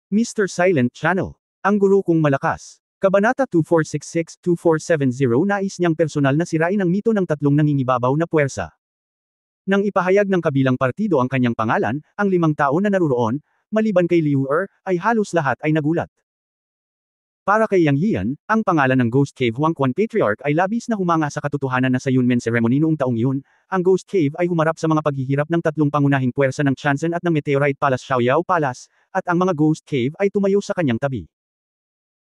Mr. Silent Channel. Ang guro kong malakas. Kabanata 2466-2470 nais niyang personal na sirain ang mito ng tatlong nangingibabaw na puwersa. Nang ipahayag ng kabilang partido ang kanyang pangalan, ang 5 tao na naruroon, maliban kay Liu Er, ay halos lahat ay nagulat. Para kay Yang Yian, ang pangalan ng Ghost Cave Huangquan Patriarch ay labis na humanga sa katotohanan na sa Yunmen Ceremony noong taong iyon, ang Ghost Cave ay humarap sa mga paghihirap ng tatlong pangunahing puwersa ng Chanzen at ng Meteorite Palace Xiaoyao Palace, at ang mga Ghost Cave ay tumayo sa kanyang tabi.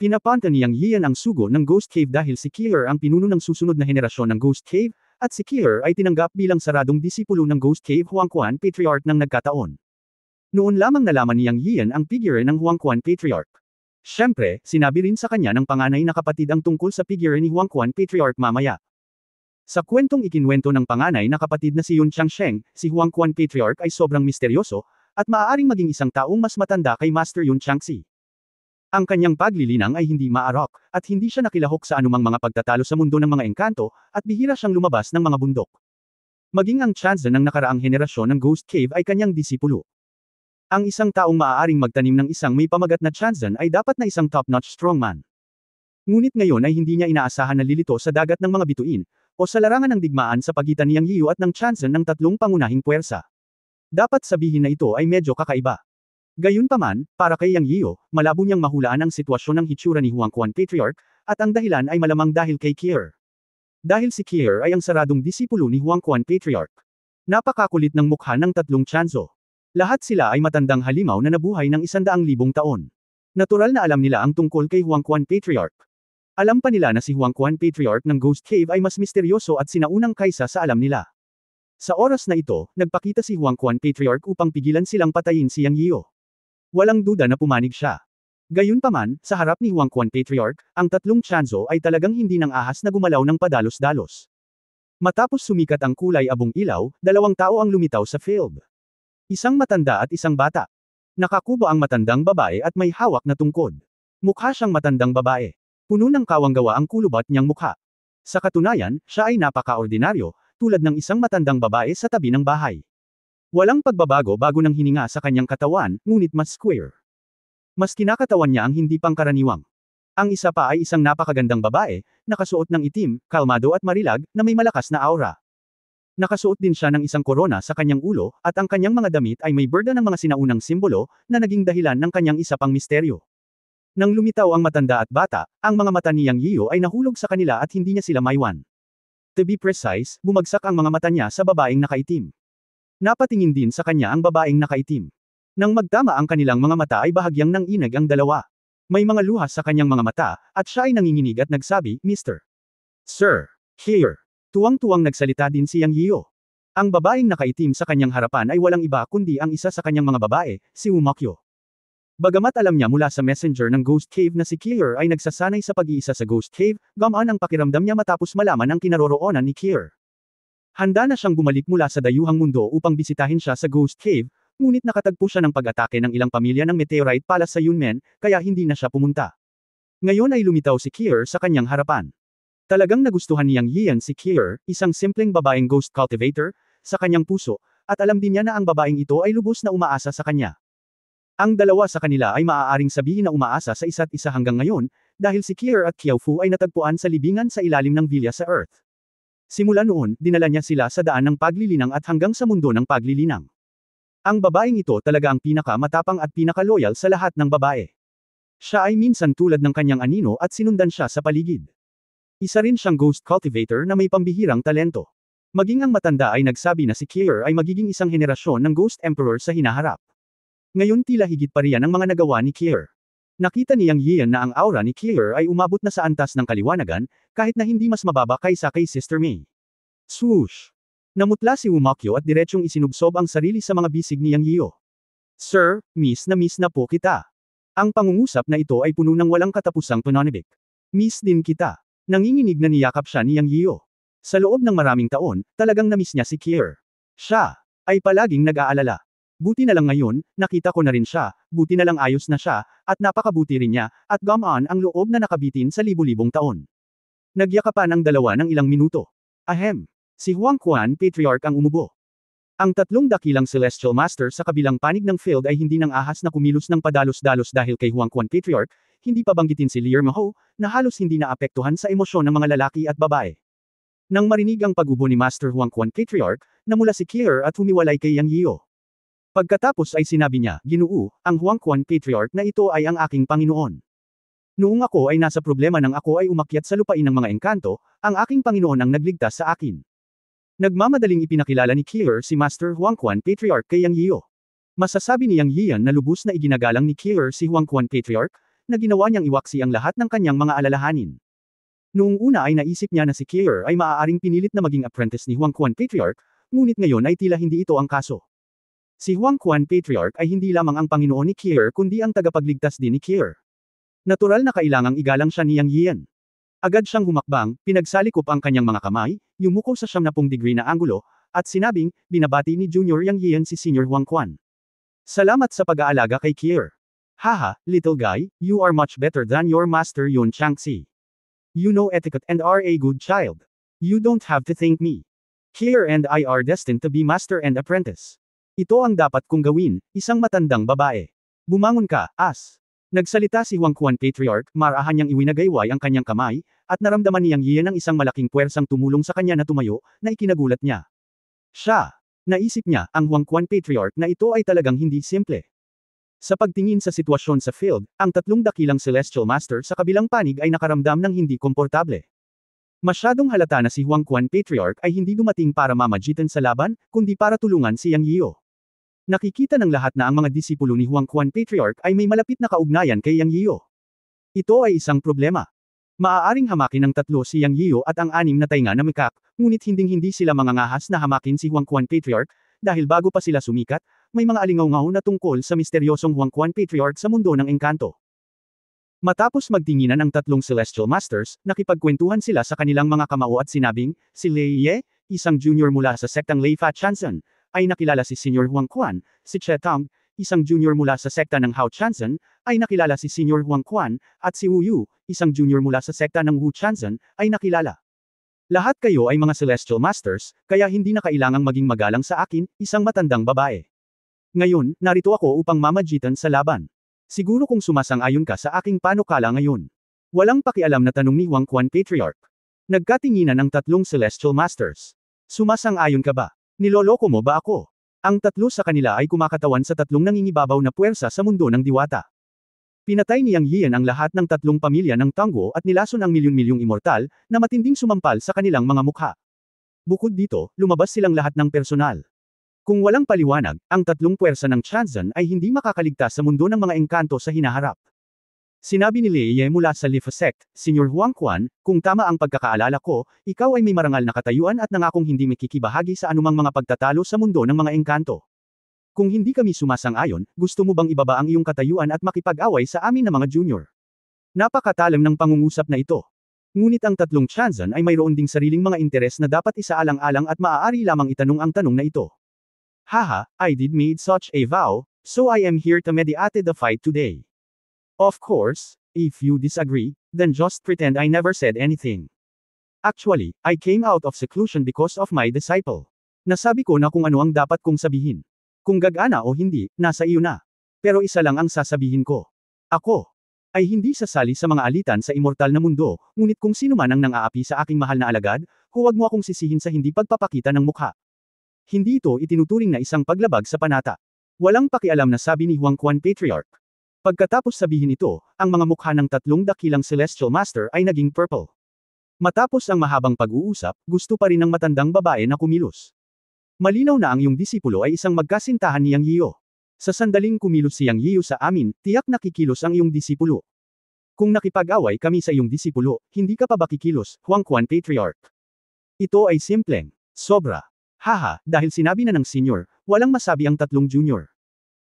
Pinapanta ni Yang Yian ang sugo ng Ghost Cave dahil si Killer ang pinuno ng susunod na henerasyon ng Ghost Cave, at si Killer ay tinanggap bilang saradong disipulo ng Ghost Cave Huangquan Patriarch ng nagkataon. Noon lamang nalaman ni Yang Yian ang figure ng Huangquan Patriarch. Siyempre, sinabi rin sa kanya ng panganay na kapatid ang tungkol sa figure ni Huangquan Patriarch mamaya. Sa kwentong ikinwento ng panganay na kapatid na si Yun Changsheng, si Huangquan Patriarch ay sobrang misteryoso, at maaaring maging isang taong mas matanda kay Master Yun Changxi. Ang kanyang paglilinang ay hindi maarok, at hindi siya nakilahok sa anumang mga pagtatalo sa mundo ng mga engkanto, at bihira siyang lumabas ng mga bundok. Maging ang Chanzen ng nakaraang henerasyon ng Ghost Cave ay kanyang disipulo. Ang isang taong maaaring magtanim ng isang may pamagat na Chanzen ay dapat na isang top-notch strongman. Ngunit ngayon ay hindi niya inaasahan na lilito sa dagat ng mga bituin, o sa larangan ng digmaan sa pagitan ni Yang Yiu at ng Chanzen ng tatlong pangunahing puwersa. Dapat sabihin na ito ay medyo kakaiba. Gayunpaman, para kay Yang Yiu, malabo niyang mahulaan ang sitwasyon ng hitsura ni Huangquan Patriarch, at ang dahilan ay malamang dahil kay Kier. Dahil si Kier ay ang saradong disipulo ni Huangquan Patriarch. Napakakulit ng mukha ng tatlong Chanzo. Lahat sila ay matandang halimaw na nabuhay ng 100,000 taon. Natural na alam nila ang tungkol kay Huangquan Patriarch. Alam pa nila na si Huangquan Patriarch ng Ghost Cave ay mas misteryoso at sinaunang kaysa sa alam nila. Sa oras na ito, nagpakita si Huangquan Patriarch upang pigilan silang patayin si Yang Yiu. Walang duda na pumanig siya. Gayunpaman, sa harap ni Huangquan Patriarch, ang tatlong Chanzo ay talagang hindi nang ahas na gumalaw ng padalos-dalos. Matapos sumikat ang kulay abong ilaw, 2 tao ang lumitaw sa field. Isang matanda at isang bata. Nakakubo ang matandang babae at may hawak na tungkod. Mukha siyang matandang babae. Puno ng kawanggawa ang kulubat niyang mukha. Sa katunayan, siya ay napaka-ordinaryo, tulad ng isang matandang babae sa tabi ng bahay. Walang pagbabago bago ng hininga sa kanyang katawan, ngunit mas square. Mas kinakatawan niya ang hindi pangkaraniwang. Ang isa pa ay isang napakagandang babae, nakasuot ng itim, kalmado at marilag, na may malakas na aura. Nakasuot din siya ng isang korona sa kanyang ulo, at ang kanyang mga damit ay may berda ng mga sinaunang simbolo, na naging dahilan ng kanyang isa pang misteryo. Nang lumitaw ang matanda at bata, ang mga mata ni Yang Yiu ay nahulog sa kanila at hindi niya sila maiwan. To be precise, bumagsak ang mga mata niya sa babaeng nakaitim. Napatingin din sa kanya ang babaeng nakaitim. Nang magtama ang kanilang mga mata ay bahagyang nanginag ang dalawa. May mga luhas sa kanyang mga mata, at siya ay nanginginig at nagsabi, Mr. Sir, here. Tuwang-tuwang nagsalita din si Yang Yiu. Ang babaeng nakaitim sa kanyang harapan ay walang iba kundi ang isa sa kanyang mga babae, si Wumakyo. Bagamat alam niya mula sa messenger ng Ghost Cave na si Kier ay nagsasanay sa pag-iisa sa Ghost Cave, gamaan ang pakiramdam niya matapos malaman ang kinaroroonan ni Kier. Handa na siyang bumalik mula sa dayuhang mundo upang bisitahin siya sa Ghost Cave, ngunit nakatagpo siya ng pag-atake ng ilang pamilya ng Meteorite Palace sa Yunmen, kaya hindi na siya pumunta. Ngayon ay lumitaw si Kier sa kanyang harapan. Talagang nagustuhan ni Yang Yian si Kier, isang simpleng babaeng ghost cultivator, sa kanyang puso, at alam din niya na ang babaeng ito ay lubos na umaasa sa kanya. Ang dalawa sa kanila ay maaaring sabihin na umaasa sa isa't isa hanggang ngayon, dahil si Kier at Qiaofu ay natagpuan sa libingan sa ilalim ng Villa sa Earth. Simula noon, dinala niya sila sa daan ng paglilinang at hanggang sa mundo ng paglilinang. Ang babaeng ito talaga ang pinaka-matapang at pinaka-loyal sa lahat ng babae. Siya ay minsan tulad ng kanyang anino at sinundan siya sa paligid. Isa rin siyang ghost cultivator na may pambihirang talento. Maging ang matanda ay nagsabi na si Kier ay magiging isang henerasyon ng Ghost Emperor sa hinaharap. Ngayon tila higit pa riyan ang mga nagawa ni Kier. Nakita ni Yang Yian na ang aura ni Kier ay umabot na sa antas ng kaliwanagan, kahit na hindi mas mababa kaysa kay Sister Mei. Swoosh! Namutla si Wumakyo at diretsyong isinubsob ang sarili sa mga bisig ni Yang Yiu. Sir, miss na po kita. Ang pangungusap na ito ay puno ng walang katapusang pananabik. Miss din kita. Nanginginig na niyakap siya ni Yang Yiu. Sa loob ng maraming taon, talagang namiss niya si Kier. Siya ay palaging nag-aalala. Buti na lang ngayon, nakita ko na rin siya, buti na lang ayos na siya, at napakabuti rin niya, at gamaan ang loob na nakabitin sa libu-libong taon. Nagyakapan ang dalawa ng ilang minuto. Ahem. Si Huangquan Patriarch ang umubo. Ang tatlong dakilang Celestial Master sa kabilang panig ng field ay hindi nang ahas na kumilos ng padalos-dalos dahil kay Huang Quan Patriarch, hindi pa banggitin si Lier Maho, na halos hindi naapektuhan sa emosyon ng mga lalaki at babae. Nang marinig ang pag-ubo ni Master Huang Quan Patriarch, namula si Kier at humiwalay kay Yang Yio. Pagkatapos ay sinabi niya, Ginoo, ang Huang Quan Patriarch na ito ay ang aking Panginoon. Noong ako ay nasa problema nang ako ay umakyat sa lupain ng mga engkanto, ang aking Panginoon ang nagligtas sa akin. Nagmamadaling ipinakilala ni Kier si Master Huang Quan Patriarch kay Yang Yio. Masasabi ni Yang Yian na lubos na iginagalang ni Kier si Huang Quan Patriarch, na ginawa niyang iwaksi ang lahat ng kanyang mga alalahanin. Noong una ay naisip niya na si Kier ay maaaring pinilit na maging apprentice ni Huang Quan Patriarch, ngunit ngayon ay tila hindi ito ang kaso. Si Huang Quan Patriarch ay hindi lamang ang Panginoon ni Kier kundi ang tagapagligtas din ni Kier. Natural na kailangang igalang siya ni Yang Yian. Agad siyang humakbang, pinagsalikop ang kanyang mga kamay, yumuko sa 70 degree na anggulo, at sinabing, binabati ni Junior Yang Yian si Senior Huang Quan. Salamat sa pag-aalaga kay Kier. Haha, little guy, you are much better than your master Yun Changxi. You know etiquette and are a good child. You don't have to thank me. Kier and I are destined to be master and apprentice. Ito ang dapat kong gawin, isang matandang babae. Bumangon ka, as. Nagsalita si Huang Quan Patriarch, marahan niyang iwinagayway ang kanyang kamay, at naramdaman ni Yang Yian ang isang malaking puwersang tumulong sa kanya na tumayo, na ikinagulat niya. Siya! Naisip niya, ang Huang Quan Patriarch na ito ay talagang hindi simple. Sa pagtingin sa sitwasyon sa field, ang tatlong dakilang Celestial Master sa kabilang panig ay nakaramdam ng hindi komportable. Masyadong halata na si Huang Quan Patriarch ay hindi dumating para mamagitan sa laban, kundi para tulungan si Yang Yio. Nakikita ng lahat na ang mga disipulo ni Huang Quan Patriarch ay may malapit na kaugnayan kay Yang Yio. Ito ay isang problema. Maaaring hamakin ng tatlo si Yang Yio at ang 6 na tainga na mikak, ngunit hinding-hindi sila mangangahas na hamakin si Huang Quan Patriarch, dahil bago pa sila sumikat, may mga alingaw-ngaw na tungkol sa misteryosong Huang Quan Patriarch sa mundo ng engkanto. Matapos magtinginan ang tatlong Celestial Masters, nakipagkwentuhan sila sa kanilang mga kamao at sinabing, si Lei Ye, isang junior mula sa sektang Lei Fa Chanson, ay nakilala si Senior Huang Quan, si Che Tong, isang junior mula sa sekta ng Hao Chanson, ay nakilala si Senior Huang Quan, at si Wu Yu, isang junior mula sa sekta ng Wu Chanson, ay nakilala. Lahat kayo ay mga Celestial Masters, kaya hindi na kailangang maging magalang sa akin, isang matandang babae. Ngayon, narito ako upang mamagitan sa laban. Siguro kung sumasang-ayon ka sa aking panukala ngayon. Walang pakialam na tanong ni Huang Quan Patriarch. Nagkatinginan ang tatlong Celestial Masters. Sumasang-ayon ka ba? Niloloko mo ba ako? Ang tatlo sa kanila ay kumakatawan sa tatlong nangingibabaw na puwersa sa mundo ng diwata. Pinatay ni Yang Yian ang lahat ng tatlong pamilya ng Tangguo at nilason ang milyon-milyong immortal, na matinding sumampal sa kanilang mga mukha. Bukod dito, lumabas silang lahat ng personal. Kung walang paliwanag, ang tatlong puwersa ng Chanzan ay hindi makakaligtas sa mundo ng mga engkanto sa hinaharap. Sinabi ni Lei Ye mula sa Lifa Sect, Senior Huang Quan, kung tama ang pagkakaalala ko, ikaw ay may marangal na katayuan at nangakong hindi makikibahagi sa anumang mga pagtatalo sa mundo ng mga engkanto. Kung hindi kami sumasang-ayon, gusto mo bang ibaba ang iyong katayuan at makipag-away sa amin na mga junior? Napakatalim ng pangungusap na ito. Ngunit ang tatlong Chanzan ay mayroon ding sariling mga interes na dapat isaalang-alang at maaari lamang itanong ang tanong na ito. Haha, I did made such a vow, so I am here to mediate the fight today. Of course, if you disagree, then just pretend I never said anything. Actually, I came out of seclusion because of my disciple. Nasabi ko na kung ano ang dapat kong sabihin. Kung gagana o hindi, nasa iyo na. Pero isa lang ang sasabihin ko. Ako ay hindi sasali sa mga alitan sa immortal na mundo, ngunit kung sino man ang nang-aapi sa aking mahal na alagad, huwag mo akong sisihin sa hindi pagpapakita ng mukha. Hindi ito itinuturing na isang paglabag sa panata. Walang pakialam na sabi ni Huang Quan Patriarch. Pagkatapos sabihin ito, ang mga mukha ng tatlong dakilang Celestial Master ay naging purple. Matapos ang mahabang pag-uusap, gusto pa rin ng matandang babae na kumilos. Malinaw na ang iyong disipulo ay isang magkasintahan ni Yang Yio. Sa sandaling kumilos si Yang Yio sa amin, tiyak nakikilos ang iyong disipulo. Kung nakipag-away kami sa iyong disipulo, hindi ka pa ba kikilos, Huang Quan Patriarch? Ito ay simpleng. Sobra. Haha, dahil sinabi na ng senior, walang masabi ang tatlong junior.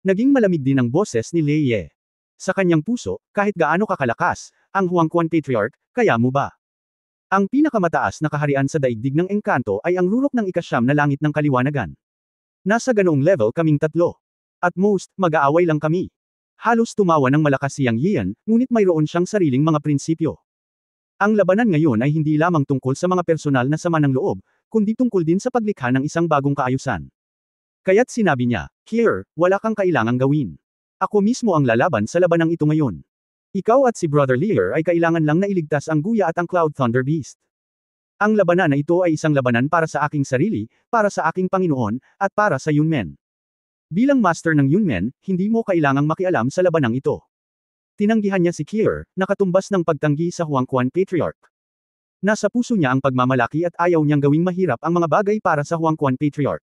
Naging malamig din ang boses ni Lei Ye. Sa kanyang puso, kahit gaano kakalakas, ang Huang Quan Patriarch, kaya mo ba? Ang pinakamataas na kaharian sa daigdig ng engkanto ay ang rurok ng ikasyam na langit ng kaliwanagan. Nasa ganoong level kaming tatlo. At most, mag-aaway lang kami. Halos tumawa ng malakas si Yang Yian, ngunit mayroon siyang sariling mga prinsipyo. Ang labanan ngayon ay hindi lamang tungkol sa mga personal na sama ng loob, kundi tungkol din sa paglikha ng isang bagong kaayusan. Kaya't sinabi niya, Kier, wala kang kailangang gawin. Ako mismo ang lalaban sa labanang ito ngayon. Ikaw at si Brother Lear ay kailangan lang na iligtas ang Guya at ang Cloud Thunder Beast. Ang labanan na ito ay isang labanan para sa aking sarili, para sa aking Panginoon, at para sa Yunmen. Bilang master ng Yunmen, hindi mo kailangang makialam sa labanang ito. Tinanggihan niya si Kier, nakatumbas ng pagtanggi sa Huangquan Patriarch. Nasa puso niya ang pagmamalaki at ayaw niyang gawing mahirap ang mga bagay para sa Huangquan Patriarch.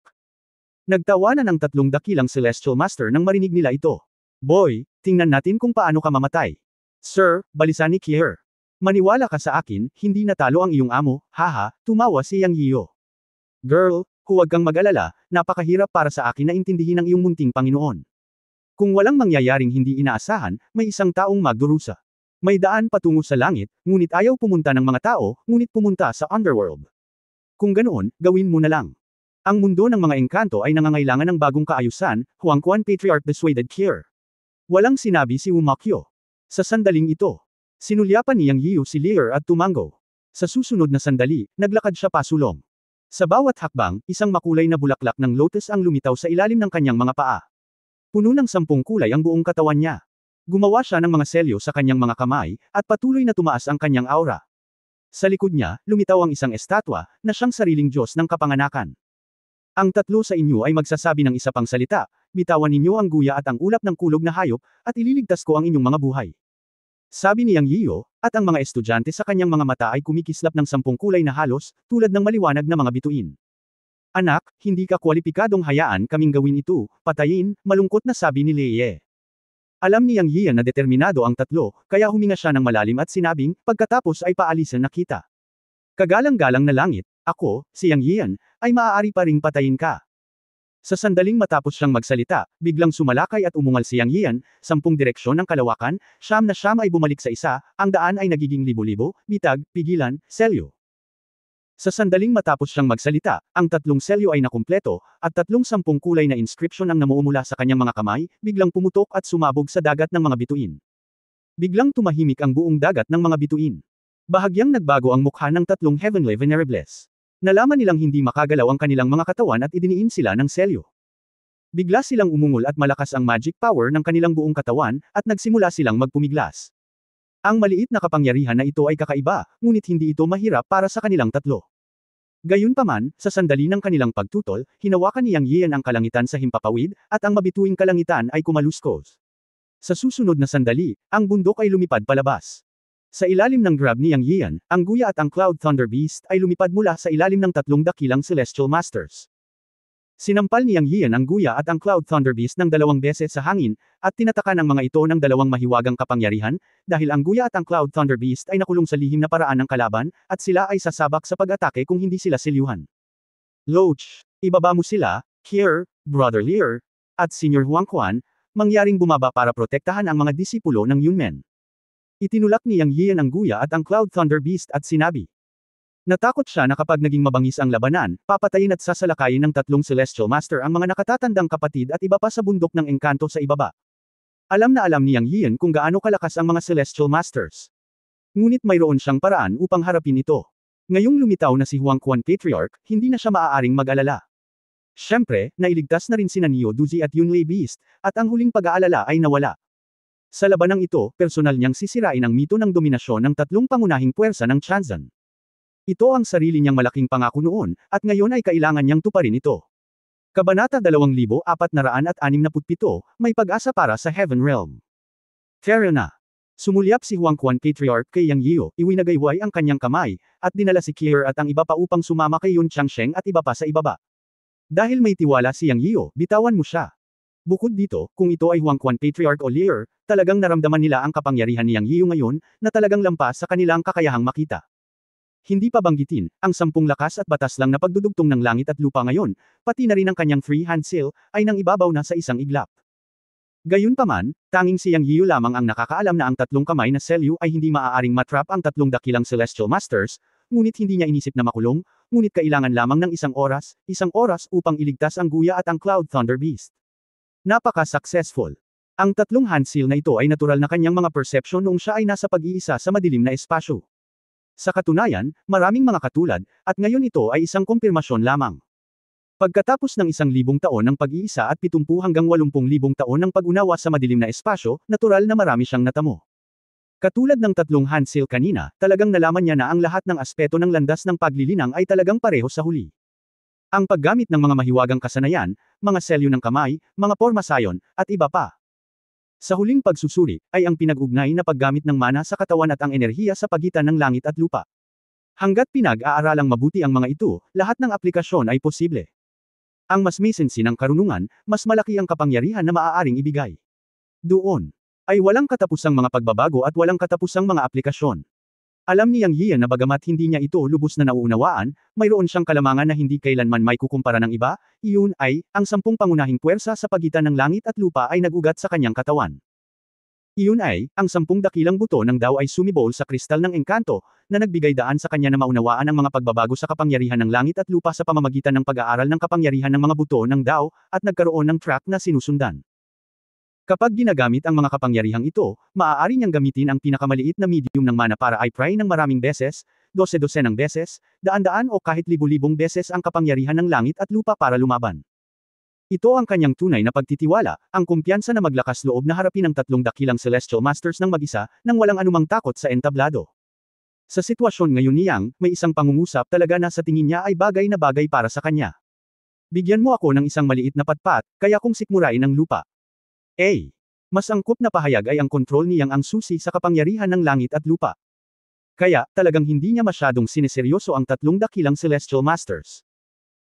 Nagtawanan ang tatlong dakilang Celestial Master nang marinig nila ito. Boy, tingnan natin kung paano ka mamatay. Sir, balisa ni Kier. Maniwala ka sa akin, hindi natalo ang iyong amo, haha, tumawa si Yang Yiyo. Girl, huwag kang mag-alala, napakahirap para sa akin na intindihin ang iyong munting Panginoon. Kung walang mangyayaring hindi inaasahan, may isang taong magdurusa. May daan patungo sa langit, ngunit ayaw pumunta ng mga tao, ngunit pumunta sa underworld. Kung ganoon, gawin mo na lang. Ang mundo ng mga engkanto ay nangangailangan ng bagong kaayusan, Huangquan Patriarch dissuaded Kier. Walang sinabi si Wumakyo. Sa sandaling ito, sinulyapan ni Yang Yiyu si Lear at tumango. Sa susunod na sandali, naglakad siya pasulong. Sa bawat hakbang, isang makulay na bulaklak ng lotus ang lumitaw sa ilalim ng kanyang mga paa. Puno ng 10 kulay ang buong katawan niya. Gumawa siya ng mga selyo sa kanyang mga kamay, at patuloy na tumaas ang kanyang aura. Sa likod niya, lumitaw ang isang estatwa, na siyang sariling Diyos ng kapanganakan. Ang tatlo sa inyo ay magsasabi ng isa pang salita, bitawan ninyo ang guya at ang ulap ng kulog na hayop, at ililigtas ko ang inyong mga buhay. Sabi ni Yang Yiyo, at ang mga estudyante sa kanyang mga mata ay kumikislap ng 10 kulay na halos, tulad ng maliwanag na mga bituin. Anak, hindi ka kwalipikadong hayaan kaming gawin ito, patayin, malungkot na sabi ni Leye. Alam ni Yang Yiyan na determinado ang tatlo, kaya huminga siya ng malalim at sinabing, pagkatapos ay paalisan na kita. Kagalang-galang na langit, ako, si Yang Yiyan, ay maaari pa ring patayin ka. Sa sandaling matapos siyang magsalita, biglang sumalakay at umungal si Yang Yiyan, 10 direksyon ng kalawakan, siyam ay bumalik sa isa, ang daan ay nagiging libo-libo, bitag, pigilan, selyo. Sa sandaling matapos siyang magsalita, ang 3 selyo ay nakumpleto, at 10 kulay na inscription ang namuumula sa kanyang mga kamay, biglang pumutok at sumabog sa dagat ng mga bituin. Biglang tumahimik ang buong dagat ng mga bituin. Bahagyang nagbago ang mukha ng 3 heavenly venerables. Nalaman nilang hindi makagalaw ang kanilang mga katawan at idiniin sila ng selyo. Bigla silang umungol at malakas ang magic power ng kanilang buong katawan, at nagsimula silang magpumiglas. Ang maliit na kapangyarihan na ito ay kakaiba, ngunit hindi ito mahirap para sa kanilang tatlo. Gayunpaman, sa sandali ng kanilang pagtutol, hinawakan ni Yang Yiyan ang kalangitan sa himpapawid, at ang mabituing kalangitan ay kumaluskos. Sa susunod na sandali, ang bundok ay lumipad palabas. Sa ilalim ng grab ni Yang Yiyan, ang Guya at ang Cloud Thunder Beast ay lumipad mula sa ilalim ng 3 dakilang Celestial Masters. Sinampal ni Yang Yiyan ang Guya at ang Cloud Thunder Beast ng 2 beses sa hangin, at tinatakan ang mga ito ng 2 mahiwagang kapangyarihan, dahil ang Guya at ang Cloud Thunder Beast ay nakulong sa lihim na paraan ng kalaban, at sila ay sasabak sa pag-atake kung hindi sila silyuhan. Loach, ibaba mo sila, Kier, Brother Lear, at Senior Huangquan, mangyaring bumaba para protektahan ang mga disipulo ng Yunmen. Itinulak ni Yang Yiyan ang Guya at ang Cloud Thunder Beast at sinabi. Natakot siya na kapag naging mabangis ang labanan, papatayin at sasalakayin ng 3 Celestial Master ang mga nakatatandang kapatid at iba pa sa bundok ng engkanto sa ibaba. Alam na alam ni Yang Yiyan kung gaano kalakas ang mga Celestial Masters. Ngunit mayroon siyang paraan upang harapin ito. Ngayong lumitaw na si Huangquan Patriarch, hindi na siya maaaring mag-alala. Siyempre, nailigtas na rin sina Neo Duzi at Yunlei Beast, at ang huling pag-aalala ay nawala. Sa labanang ito, personal niyang sisirain ang mito ng dominasyon ng 3 pangunahing puwersa ng Chanzan. Ito ang sarili niyang malaking pangako noon, at ngayon ay kailangan niyang tuparin ito. Kabanata 2467, may pag-asa para sa Heaven Realm. Terra na. Sumulyap si Huangquan Patriarch kay Yang Yiyo, iwinagayway ang kanyang kamay, at dinala si Kier at ang iba pa upang sumama kay Yun Changsheng at iba pa sa ibaba. Dahil may tiwala si Yang Yiyo, bitawan mo siya. Bukod dito, kung ito ay Huangquan Patriarch o Lear, talagang naramdaman nila ang kapangyarihan ni Yang Yiyo ngayon, na talagang lampas sa kanilang kakayahang makita. Hindi pa banggitin, ang 10 lakas at batas lang na pagdudugtong ng langit at lupa ngayon, pati na rin ang kanyang free-hand seal, ay nang ibabaw na sa isang iglap. Gayunpaman, tanging si Yang Yiyo lamang ang nakakaalam na ang 3 kamay na selyo ay hindi maaaring matrap ang 3 dakilang Celestial Masters, ngunit hindi niya inisip na makulong, ngunit kailangan lamang ng isang oras upang iligtas ang Guya at ang Cloud Thunder Beast. Napaka-successful. Ang 3 hand seal na ito ay natural na kanyang mga perception noong siya ay nasa pag-iisa sa madilim na espasyo. Sa katunayan, maraming mga katulad, at ngayon ito ay isang kumpirmasyon lamang. Pagkatapos ng 1,000 taon ng pag-iisa at 70 hanggang 80,000 taon ng pag-unawa sa madilim na espasyo, natural na marami siyang natamo. Katulad ng tatlong handsail kanina, talagang nalaman niya na ang lahat ng aspeto ng landas ng paglilinang ay talagang pareho sa huli. Ang paggamit ng mga mahiwagang kasanayan, mga selyo ng kamay, mga pormasayon, at iba pa. Sa huling pagsusuri, ay ang pinag-ugnay na paggamit ng mana sa katawan at ang enerhiya sa pagitan ng langit at lupa. Hangga't pinag-aaralang mabuti ang mga ito, lahat ng aplikasyon ay posible. Ang mas masensi ng karunungan, mas malaki ang kapangyarihan na maaaring ibigay. Doon ay walang katapusang mga pagbabago at walang katapusang mga aplikasyon. Alam ni Yang Yian na bagamat hindi niya ito lubos na nauunawaan, mayroon siyang kalamangan na hindi kailanman may kukumpara ng iba, iyon ay, ang 10 pangunahing puwersa sa pagitan ng langit at lupa ay nagugat sa kanyang katawan. Iyon ay, ang 10 dakilang buto ng Dao ay sumibol sa kristal ng engkanto, na nagbigay daan sa kanya na maunawaan ang mga pagbabago sa kapangyarihan ng langit at lupa sa pamamagitan ng pag-aaral ng kapangyarihan ng mga buto ng Dao, at nagkaroon ng track na sinusundan. Kapag ginagamit ang mga kapangyarihang ito, maaari niyang gamitin ang pinakamaliit na medium ng mana para i-pray ng maraming beses, 12 ng beses, daan-daan o kahit libu-libong beses ang kapangyarihan ng langit at lupa para lumaban. Ito ang kanyang tunay na pagtitiwala, ang kumpiyansa na maglakas loob na harapin ang tatlong dakilang Celestial Masters ng mag-isa, nang walang anumang takot sa entablado. Sa sitwasyon ngayon ni Yang, may isang pangungusap talaga na sa tingin niya ay bagay na bagay para sa kanya. Bigyan mo ako ng isang maliit na patpat, kaya kong sikmurain ang lupa. Mas angkop na pahayag ay ang kontrol ni Yang ang susi sa kapangyarihan ng langit at lupa. Kaya, talagang hindi niya masyadong sineseryoso ang tatlong dakilang Celestial Masters.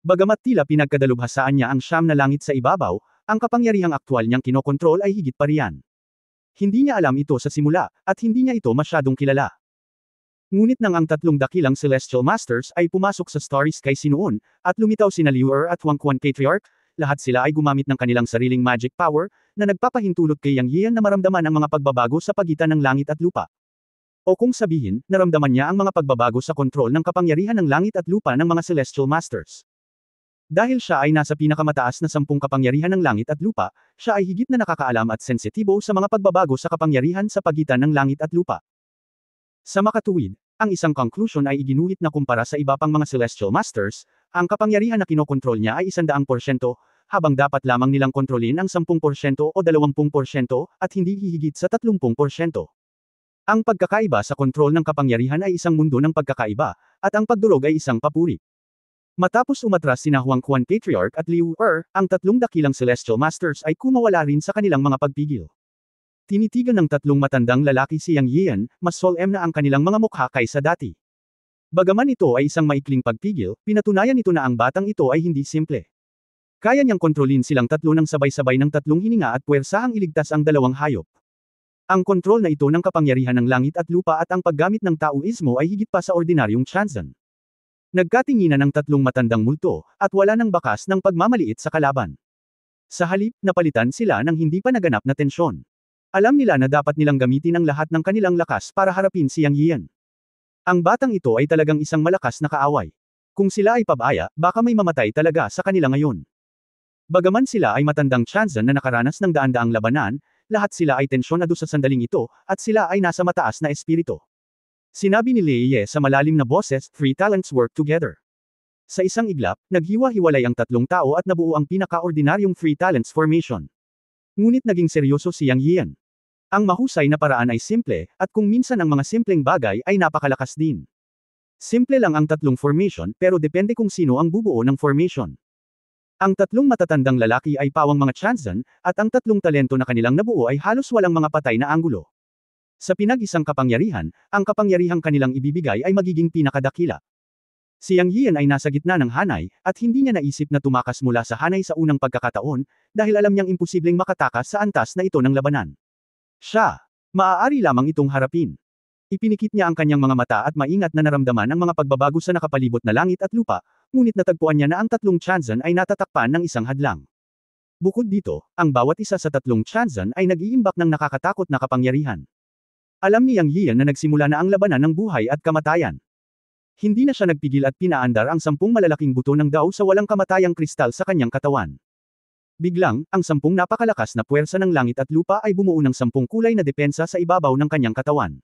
Bagamat tila pinagkadalubhasaan niya ang 9 na langit sa ibabaw, ang kapangyarihang aktwal niyang kinokontrol ay higit pa riyan. Hindi niya alam ito sa simula, at hindi niya ito masyadong kilala. Ngunit nang ang tatlong dakilang Celestial Masters ay pumasok sa Starry Sky noon, at lumitaw sina Liu Er at Huang Quan Patriarch, lahat sila ay gumamit ng kanilang sariling magic power, na nagpapahintulot kay Yang Yian na maramdaman ang mga pagbabago sa pagitan ng langit at lupa. O kung sabihin, naramdaman niya ang mga pagbabago sa kontrol ng kapangyarihan ng langit at lupa ng mga Celestial Masters. Dahil siya ay nasa pinakamataas na 10 kapangyarihan ng langit at lupa, siya ay higit na nakakaalam at sensitibo sa mga pagbabago sa kapangyarihan sa pagitan ng langit at lupa. Sa makatuwid, ang isang conclusion ay iginuhit na kumpara sa iba pang mga Celestial Masters, ang kapangyarihan na kinokontrol niya ay 100%, habang dapat lamang nilang kontrolin ang 10% o 20% at hindi hihigit sa 30%. Ang pagkakaiba sa kontrol ng kapangyarihan ay isang mundo ng pagkakaiba, at ang pagdurog ay isang papuri. Matapos umatras sina Huang Quan Patriarch at Liu Er, ang tatlong dakilang Celestial Masters ay kumawala rin sa kanilang mga pagpigil. Tinitigan ng tatlong matandang lalaki si Yang Yian, mas solemn na ang kanilang mga mukha kaysa dati. Bagaman ito ay isang maikling pagpigil, pinatunayan ito na ang batang ito ay hindi simple. Kaya niyang kontrolin silang tatlo ng sabay-sabay ng tatlong hininga at puwersahang iligtas ang dalawang hayop. Ang kontrol na ito ng kapangyarihan ng langit at lupa at ang paggamit ng Taoismo ay higit pa sa ordinaryong Chanzen. Nagkatinginan ng tatlong matandang multo, at wala ng bakas ng pagmamaliit sa kalaban. Sa halip, napalitan sila ng hindi pa naganap na tensyon. Alam nila na dapat nilang gamitin ang lahat ng kanilang lakas para harapin si Yang Yian. Ang batang ito ay talagang isang malakas na kaaway. Kung sila ay pabaya, baka may mamatay talaga sa kanila ngayon. Bagaman sila ay matandang Chanzen na nakaranas ng daan-daang labanan, lahat sila ay tensyonado sa sandaling ito, at sila ay nasa mataas na espiritu. Sinabi ni Lei Ye sa malalim na boses, 3 talents work together. Sa isang iglap, naghiwa-hiwalay ang tatlong tao at nabuo ang pinaka-ordinaryong 3 talents formation. Ngunit naging seryoso si Yang Yian. Ang mahusay na paraan ay simple, at kung minsan ang mga simpleng bagay ay napakalakas din. Simple lang ang tatlong formation pero depende kung sino ang bubuo ng formation. Ang tatlong matatandang lalaki ay pawang mga Chanzen, at ang tatlong talento na kanilang nabuo ay halos walang mga patay na anggulo. Sa pinag-isang kapangyarihan, ang kapangyarihang kanilang ibibigay ay magiging pinakadakila. Si Yang Yian ay nasa gitna ng hanay, at hindi niya naisip na tumakas mula sa hanay sa unang pagkakataon, dahil alam niyang imposibleng makatakas sa antas na ito ng labanan. Siya, maaari lamang itong harapin. Ipinikit niya ang kanyang mga mata at maingat na naramdaman ang mga pagbabago sa nakapalibot na langit at lupa, ngunit natagpuan niya na ang tatlong Chanzen ay natatakpan ng isang hadlang. Bukod dito, ang bawat isa sa tatlong Chanzen ay nag-iimbak ng nakakatakot na kapangyarihan. Alam ni Yang Yian na nagsimula na ang labanan ng buhay at kamatayan. Hindi na siya nagpigil at pinaandar ang 10 malalaking buto ng Dao sa walang kamatayang kristal sa kanyang katawan. Biglang, ang 10 napakalakas na puwersa ng langit at lupa ay bumuo ng 10 kulay na depensa sa ibabaw ng kanyang katawan.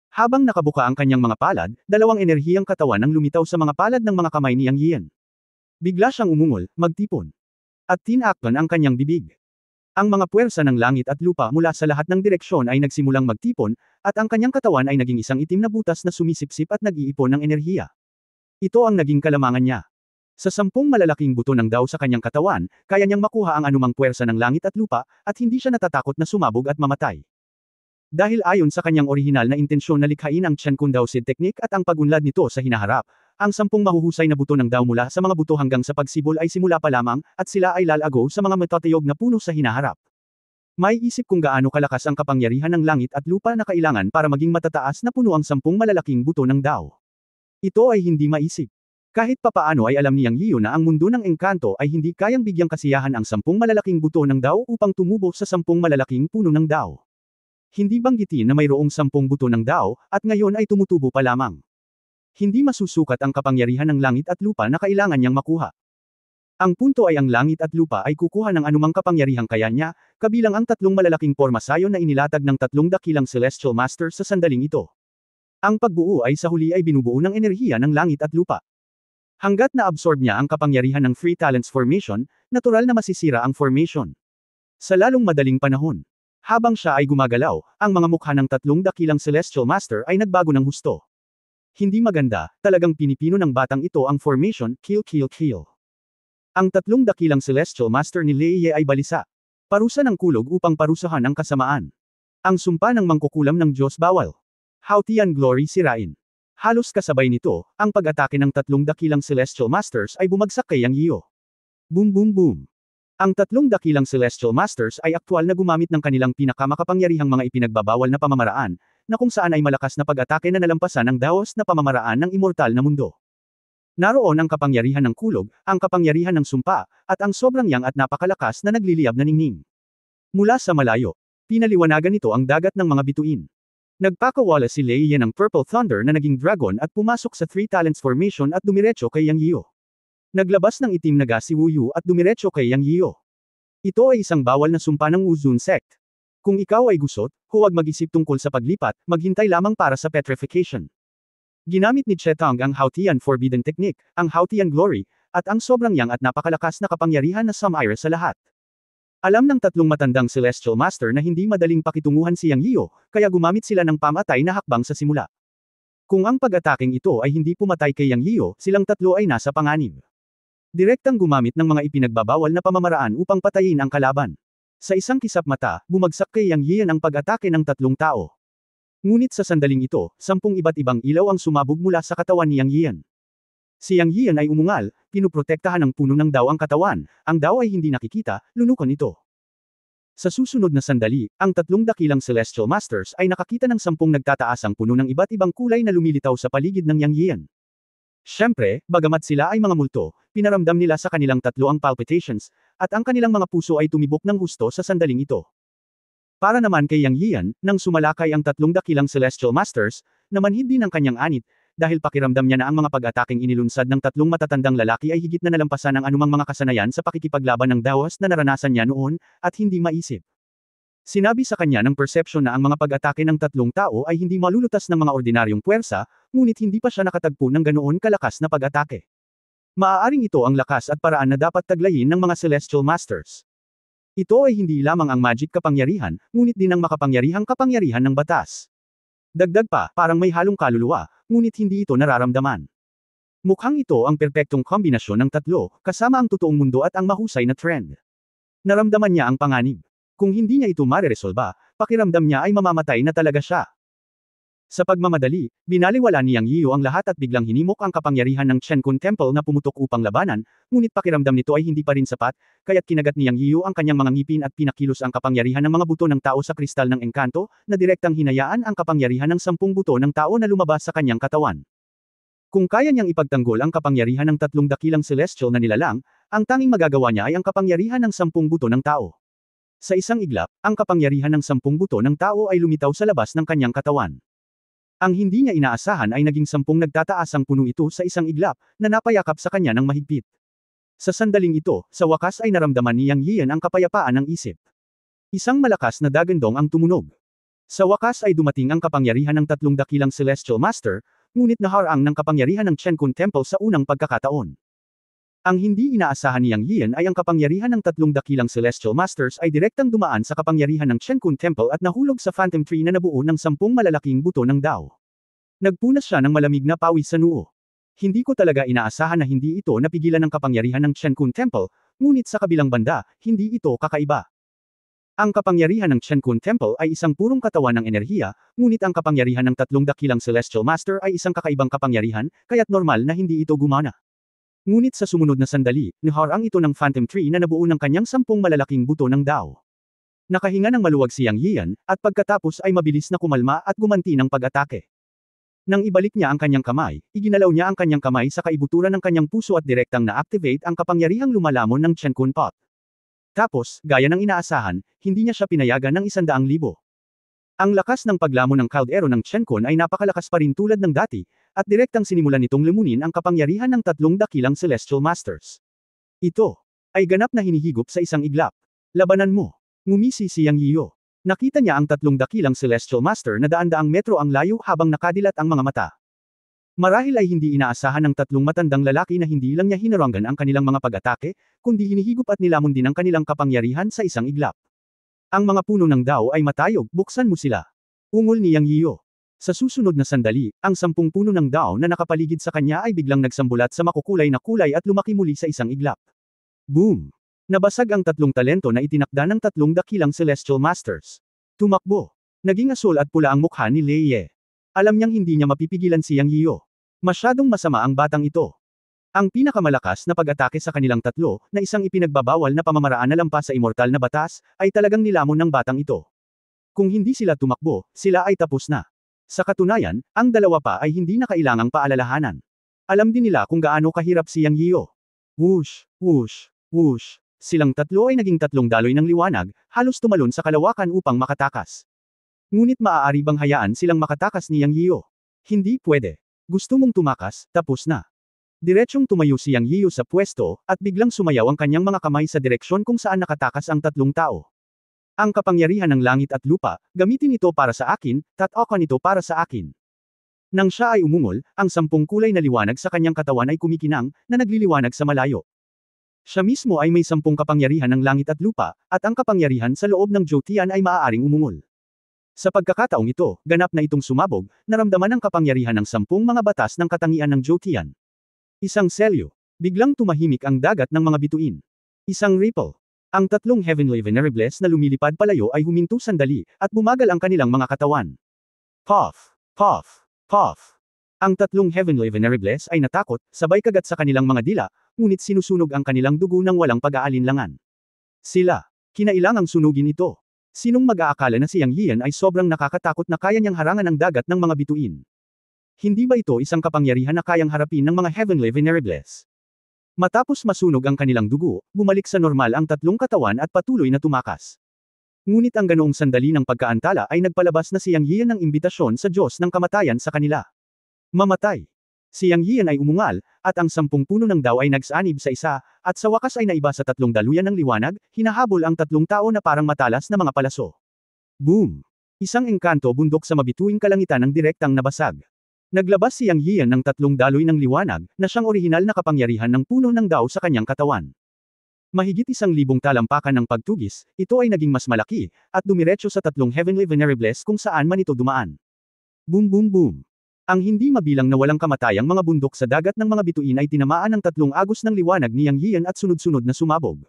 Habang nakabuka ang kanyang mga palad, 2 enerhiyang katawan ang lumitaw sa mga palad ng mga kamay ni Yang Yian. Bigla siyang umungol, magtipon. At tinakpan ang kanyang bibig. Ang mga puwersa ng langit at lupa mula sa lahat ng direksyon ay nagsimulang magtipon, at ang kanyang katawan ay naging isang itim na butas na sumisipsip at nag-iipon ng enerhiya. Ito ang naging kalamangan niya. Sa 10 malalaking buto ng Dao sa kanyang katawan, kaya niyang makuha ang anumang puwersa ng langit at lupa, at hindi siya natatakot na sumabog at mamatay. Dahil ayon sa kanyang orihinal na intensyon na likhain ang Chen Kun Dao Sid Technique at ang pagunlad nito sa hinaharap, ang 10 mahuhusay na buto ng Dao mula sa mga buto hanggang sa pagsibol ay simula pa lamang, at sila ay lalago sa mga matatayog na puno sa hinaharap. May isip kung gaano kalakas ang kapangyarihan ng langit at lupa na kailangan para maging matataas na puno ang 10 malalaking buto ng Dao. Ito ay hindi maisip. Kahit papaano ay alam niyang Yiyo na ang mundo ng engkanto ay hindi kayang bigyang kasiyahan ang 10 malalaking buto ng Dao upang tumubo sa 10 malalaking puno ng Dao. Hindi banggitin na mayroong 10 buto ng Dao, at ngayon ay tumutubo pa lamang. Hindi masusukat ang kapangyarihan ng langit at lupa na kailangan niyang makuha. Ang punto ay ang langit at lupa ay kukuha ng anumang kapangyarihang kaya niya, kabilang ang 3 malalaking pormasayon na inilatag ng 3 dakilang Celestial Masters sa sandaling ito. Ang pagbuo ay sa huli ay binubuo ng enerhiya ng langit at lupa. Hanggat na-absorb niya ang kapangyarihan ng Three Talents Formation, natural na masisira ang formation. Sa lalong madaling panahon, habang siya ay gumagalaw, ang mga mukha ng 3 dakilang Celestial Master ay nagbago ng husto. Hindi maganda, talagang pinipino ng batang ito ang formation, kill kill kill. Ang 3 dakilang Celestial Master ni Lei Ye ay balisa. Parusa ng kulog upang parusahan ang kasamaan. Ang sumpa ng mangkukulam ng Diyos bawal. Hautian Glory sirain. Halos kasabay nito, ang pag-atake ng 3 dakilang Celestial Masters ay bumagsak kay Yang Yiyo. Boom boom boom. Ang 3 dakilang Celestial Masters ay aktwal na gumamit ng kanilang pinakamakapangyarihang mga ipinagbabawal na pamamaraan, na kung saan ay malakas na pag-atake na nalampasan ang daos na pamamaraan ng immortal na mundo. Naroon ang kapangyarihan ng kulog, ang kapangyarihan ng sumpa, at ang sobrang yang at napakalakas na nagliliyab na ningning. Mula sa malayo, pinaliwanagan nito ang dagat ng mga bituin. Nagpakawala si Lei Ye ng Purple Thunder na naging dragon at pumasok sa Three Talents Formation at dumiretso kay Yang Yiyo. Naglabas ng itim na gas si Wu Yu at dumiretso kay Yang Yiyo. Ito ay isang bawal na sumpa ng Wuzun Sect. Kung ikaw ay gusot, huwag mag-isip tungkol sa paglipat, maghintay lamang para sa petrification. Ginamit ni Chetang ang Hautian Forbidden Technique, ang Hautian Glory, at ang sobrang yang at napakalakas na kapangyarihan na Sumire sa lahat. Alam ng 3 matandang Celestial Master na hindi madaling pakitunguhan si Yang Yiyo, kaya gumamit sila ng pamatay na hakbang sa simula. Kung ang pag-ataking ito ay hindi pumatay kay Yang Yiyo, silang 3 ay nasa panganib. Direktang gumamit ng mga ipinagbabawal na pamamaraan upang patayin ang kalaban. Sa isang kisap mata, bumagsak kay Yang Yiyan ang pag-atake ng 3 tao. Ngunit sa sandaling ito, 10 iba't ibang ilaw ang sumabog mula sa katawan ni Yang Yiyan. Si Yang Yiyan ay umungal, pinuprotektahan ng puno ng Dao ang katawan, ang Dao ay hindi nakikita, lunukan ito. Sa susunod na sandali, ang 3 dakilang Celestial Masters ay nakakita ng 10 nagtataasang puno ng iba't ibang kulay na lumilitaw sa paligid ng Yang Yiyan. Siyempre, bagamat sila ay mga multo, pinaramdam nila sa kanilang 3 ang palpitations, at ang kanilang mga puso ay tumibok ng husto sa sandaling ito. Para naman kay Yang Yiyan, nang sumalakay ang 3 dakilang Celestial Masters, namanhid din ang kanyang anit, dahil pakiramdam niya na ang mga pag-ataking inilunsad ng 3 matatandang lalaki ay higit na nalampasan ang anumang mga kasanayan sa pakikipaglaban ng dawas na naranasan niya noon, at hindi maisip. Sinabi sa kanya ng perception na ang mga pag-atake ng 3 tao ay hindi malulutas ng mga ordinaryong puwersa, ngunit hindi pa siya nakatagpo ng ganoon kalakas na pag-atake. Maaaring ito ang lakas at paraan na dapat taglayin ng mga Celestial Masters. Ito ay hindi lamang ang magic kapangyarihan, ngunit din ang makapangyarihang kapangyarihan ng batas. Dagdag pa, parang may halong kaluluwa, ngunit hindi ito nararamdaman. Mukhang ito ang perpektong kombinasyon ng 3, kasama ang totoong mundo at ang mahusay na trend. Naramdaman niya ang panganib. Kung hindi niya ito mareresolba, pakiramdam niya ay mamamatay na talaga siya. Sa pagmamadali, binaliwala ni Yang Yiyo ang lahat at biglang hinimok ang kapangyarihan ng Chen Kun Temple na pumutok upang labanan, ngunit pakiramdam nito ay hindi pa rin sapat, kaya't kinagat ni Yang Yiyo ang kanyang mga ngipin at pinakilos ang kapangyarihan ng mga buto ng tao sa kristal ng engkanto, na direktang hinayaan ang kapangyarihan ng 10 buto ng tao na lumabas sa kanyang katawan. Kung kaya niyang ipagtanggol ang kapangyarihan ng 3 dakilang celestial na nilalang, ang tanging magagawa niya ay ang kapangyarihan ng 10 buto ng tao. Sa isang iglap, ang kapangyarihan ng 10 buto ng tao ay lumitaw sa labas ng kanyang katawan. Ang hindi niya inaasahan ay naging 10 nagtataasang puno ito sa isang iglap, na napayakap sa kanya ng mahigpit. Sa sandaling ito, sa wakas ay naramdaman ni Yang Yiyan ang kapayapaan ng isip. Isang malakas na dagandong ang tumunog. Sa wakas ay dumating ang kapangyarihan ng 3 dakilang Celestial Master, ngunit naharang ng kapangyarihan ng Chen Kun Temple sa unang pagkakataon. Ang hindi inaasahan ni Yang Yian ay ang kapangyarihan ng tatlong dakilang Celestial Masters ay direktang dumaan sa kapangyarihan ng Chenkun Temple at nahulog sa Phantom Tree na nabuo ng 10 malalaking buto ng Dao. Nagpunas siya ng malamig na pawis sa noo. Hindi ko talaga inaasahan na hindi ito napigilan ng kapangyarihan ng Chenkun Temple, ngunit sa kabilang banda, hindi ito kakaiba. Ang kapangyarihan ng Chenkun Temple ay isang purong katawan ng enerhiya, ngunit ang kapangyarihan ng tatlong dakilang Celestial Master ay isang kakaibang kapangyarihan, kaya't normal na hindi ito gumana. Ngunit sa sumunod na sandali, naharang ito ng Phantom Tree na nabuo ng kanyang 10 malalaking buto ng Dao. Nakahinga ng maluwag si Yang Yian, at pagkatapos ay mabilis na kumalma at gumanti ng pag-atake. Nang ibalik niya ang kanyang kamay, iginalaw niya ang kanyang kamay sa kaibuturan ng kanyang puso at direktang na-activate ang kapangyarihang lumalamon ng Chenkun Pot. Tapos, gaya ng inaasahan, hindi niya siya pinayagan ng 100,000. Ang lakas ng paglamon ng kaldero ng Chenkun ay napakalakas pa rin tulad ng dati, at direktang sinimulan nitong lumunin ang kapangyarihan ng tatlong dakilang Celestial Masters. Ito ay ganap na hinihigop sa isang iglap. Labanan mo. Ngumisi si Yang Yiyo. Nakita niya ang tatlong dakilang Celestial Master na daan-daang metro ang layo habang nakadilat ang mga mata. Marahil ay hindi inaasahan ng tatlong matandang lalaki na hindi lang niya hinaranggan ang kanilang mga pag-atake, kundi hinihigop at nilamon din ang kanilang kapangyarihan sa isang iglap. Ang mga puno ng Dao ay matayog, buksan mo sila. Ungol ni Yang Yiyo. Sa susunod na sandali, ang 10 puno ng Dao na nakapaligid sa kanya ay biglang nagsambulat sa makukulay na kulay at lumaki muli sa isang iglap. Boom! Nabasag ang tatlong talento na itinakda ng tatlong dakilang Celestial Masters. Tumakbo. Naging asul at pula ang mukha ni Lei Ye. Alam niyang hindi niya mapipigilan si Yang Yiyo. Masyadong masama ang batang ito. Ang pinakamalakas na pag-atake sa kanilang tatlo, na isang ipinagbabawal na pamamaraan na lampas sa immortal na batas, ay talagang nilamon ng batang ito. Kung hindi sila tumakbo, sila ay tapos na. Sa katunayan, ang dalawa pa ay hindi na kailangang paalalahanan. Alam din nila kung gaano kahirap si Yang Yiyo. Whoosh, whoosh, whoosh. Silang tatlo ay naging tatlong daloy ng liwanag, halos tumalon sa kalawakan upang makatakas. Ngunit maaari bang hayaan silang makatakas ni Yang Yiyo? Hindi pwede. Gusto mong tumakas, tapos na. Diretsyong tumayo si Yang Yiyo sa pwesto, at biglang sumayaw ang kanyang mga kamay sa direksyon kung saan nakatakas ang tatlong tao. Ang kapangyarihan ng langit at lupa, gamitin ito para sa akin, tatakan ito para sa akin. Nang siya ay umungol, ang 10 kulay na liwanag sa kanyang katawan ay kumikinang, na nagliliwanag sa malayo. Siya mismo ay may 10 kapangyarihan ng langit at lupa, at ang kapangyarihan sa loob ng Jotian ay maaaring umungol. Sa pagkakataong ito, ganap na itong sumabog, naramdaman ang kapangyarihan ng 10 mga batas ng katangian ng Jotian. Isang selyo. Biglang tumahimik ang dagat ng mga bituin. Isang ripple. Ang tatlong Heavenly Venerables na lumilipad palayo ay huminto sandali, at bumagal ang kanilang mga katawan. Puff! Puff! Puff! Ang tatlong Heavenly Venerables ay natakot, sabay kagat sa kanilang mga dila, ngunit sinusunog ang kanilang dugo ng walang pag-aalinlangan. Sila. Kinailangang sunugin ito. Sinong mag-aakala na si Yang Yian ay sobrang nakakatakot na kaya niyang harangan ang dagat ng mga bituin? Hindi ba ito isang kapangyarihan na kayang harapin ng mga Heavenly Venerables? Matapos masunog ang kanilang dugo, bumalik sa normal ang tatlong katawan at patuloy na tumakas. Ngunit ang ganoong sandali ng pagkaantala ay nagpalabas na si Yang Yian ng imbitasyon sa Diyos ng kamatayan sa kanila. Mamatay. Si Yang Yian ay umungal, at ang 10 puno ng Dao ay nagsanib sa isa, at sa wakas ay naiba sa tatlong daluyan ng liwanag, hinahabol ang tatlong tao na parang matalas na mga palaso. Boom! Isang engkanto bundok sa mabituing kalangitan ng direktang nabasag. Naglabas si Yang Yian ng tatlong daloy ng liwanag, na siyang orihinal na kapangyarihan ng puno ng Dao sa kanyang katawan. Mahigit 1,000 talampakan ng pagtugis, ito ay naging mas malaki, at dumiretso sa tatlong Heavenly Venerables kung saan man ito dumaan. Boom boom boom! Ang hindi mabilang na walang kamatayang mga bundok sa dagat ng mga bituin ay tinamaan ng tatlong agos ng liwanag ni Yang Yian at sunod-sunod na sumabog.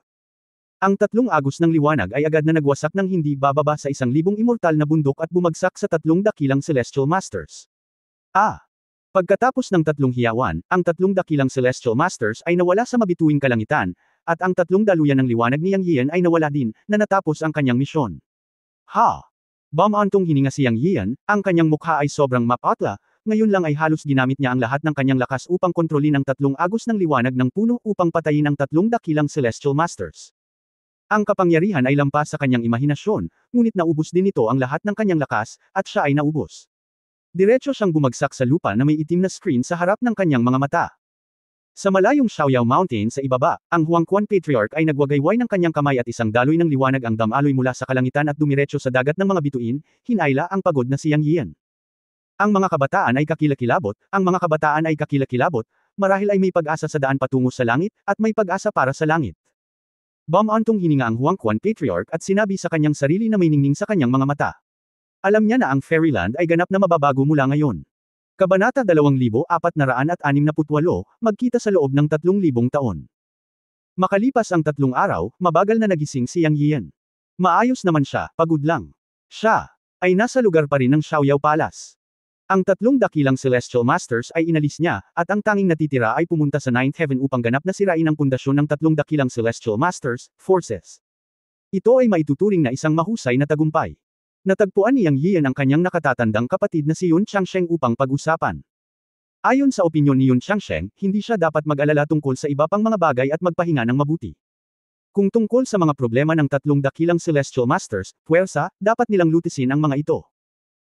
Ang tatlong agos ng liwanag ay agad na nagwasak ng hindi bababa sa 1,000 immortal na bundok at bumagsak sa tatlong dakilang Celestial Masters. Pagkatapos ng tatlong hiyawan, ang tatlong dakilang Celestial Masters ay nawala sa mabituing kalangitan, at ang tatlong daluyan ng liwanag ni Yang Yian ay nawala din, na natapos ang kanyang misyon. Bumantong hininga si Yang Yian, ang kanyang mukha ay sobrang mapatla, ngayon lang ay halos ginamit niya ang lahat ng kanyang lakas upang kontrolin ang tatlong agos ng liwanag ng puno upang patayin ang tatlong dakilang Celestial Masters. Ang kapangyarihan ay lampas sa kanyang imahinasyon, ngunit naubos din ito ang lahat ng kanyang lakas, at siya ay naubos. Diretso siyang bumagsak sa lupa na may itim na screen sa harap ng kanyang mga mata. Sa malayong Xiaoyao Mountain sa ibaba, ang Huangquan Patriarch ay nagwagayway ng kanyang kamay at isang daloy ng liwanag ang damaloy mula sa kalangitan at dumiretso sa dagat ng mga bituin, hinayla ang pagod na si Yang Yian. Ang mga kabataan ay kakilakilabot, marahil ay may pag-asa sa daan patungo sa langit, at may pag-asa para sa langit. Bumantong hininga ang Huangquan Patriarch at sinabi sa kanyang sarili na may ningning sa kanyang mga mata. Alam niya na ang Fairyland ay ganap na mababago mula ngayon. Kabanata 2468, magkita sa loob ng 3,000 taon. Makalipas ang 3 araw, mabagal na nagising si Yang Yian. Maayos naman siya, pagod lang. Siya ay nasa lugar pa rin ng Xiaoyao Palace. Ang 3 dakilang Celestial Masters ay inalis niya, at ang tanging natitira ay pumunta sa Ninth Heaven upang ganap na sirain ang pundasyon ng 3 dakilang Celestial Masters, Forces. Ito ay maituturing na isang mahusay na tagumpay. Natagpuan ni Yang Yian ang kanyang nakatatandang kapatid na si Yun Changsheng upang pag-usapan. Ayon sa opinyon ni Yun Changsheng, hindi siya dapat mag-alala tungkol sa iba pang mga bagay at magpahinga ng mabuti. Kung tungkol sa mga problema ng 3 dakilang Celestial Masters, puwersa, dapat nilang lutisin ang mga ito.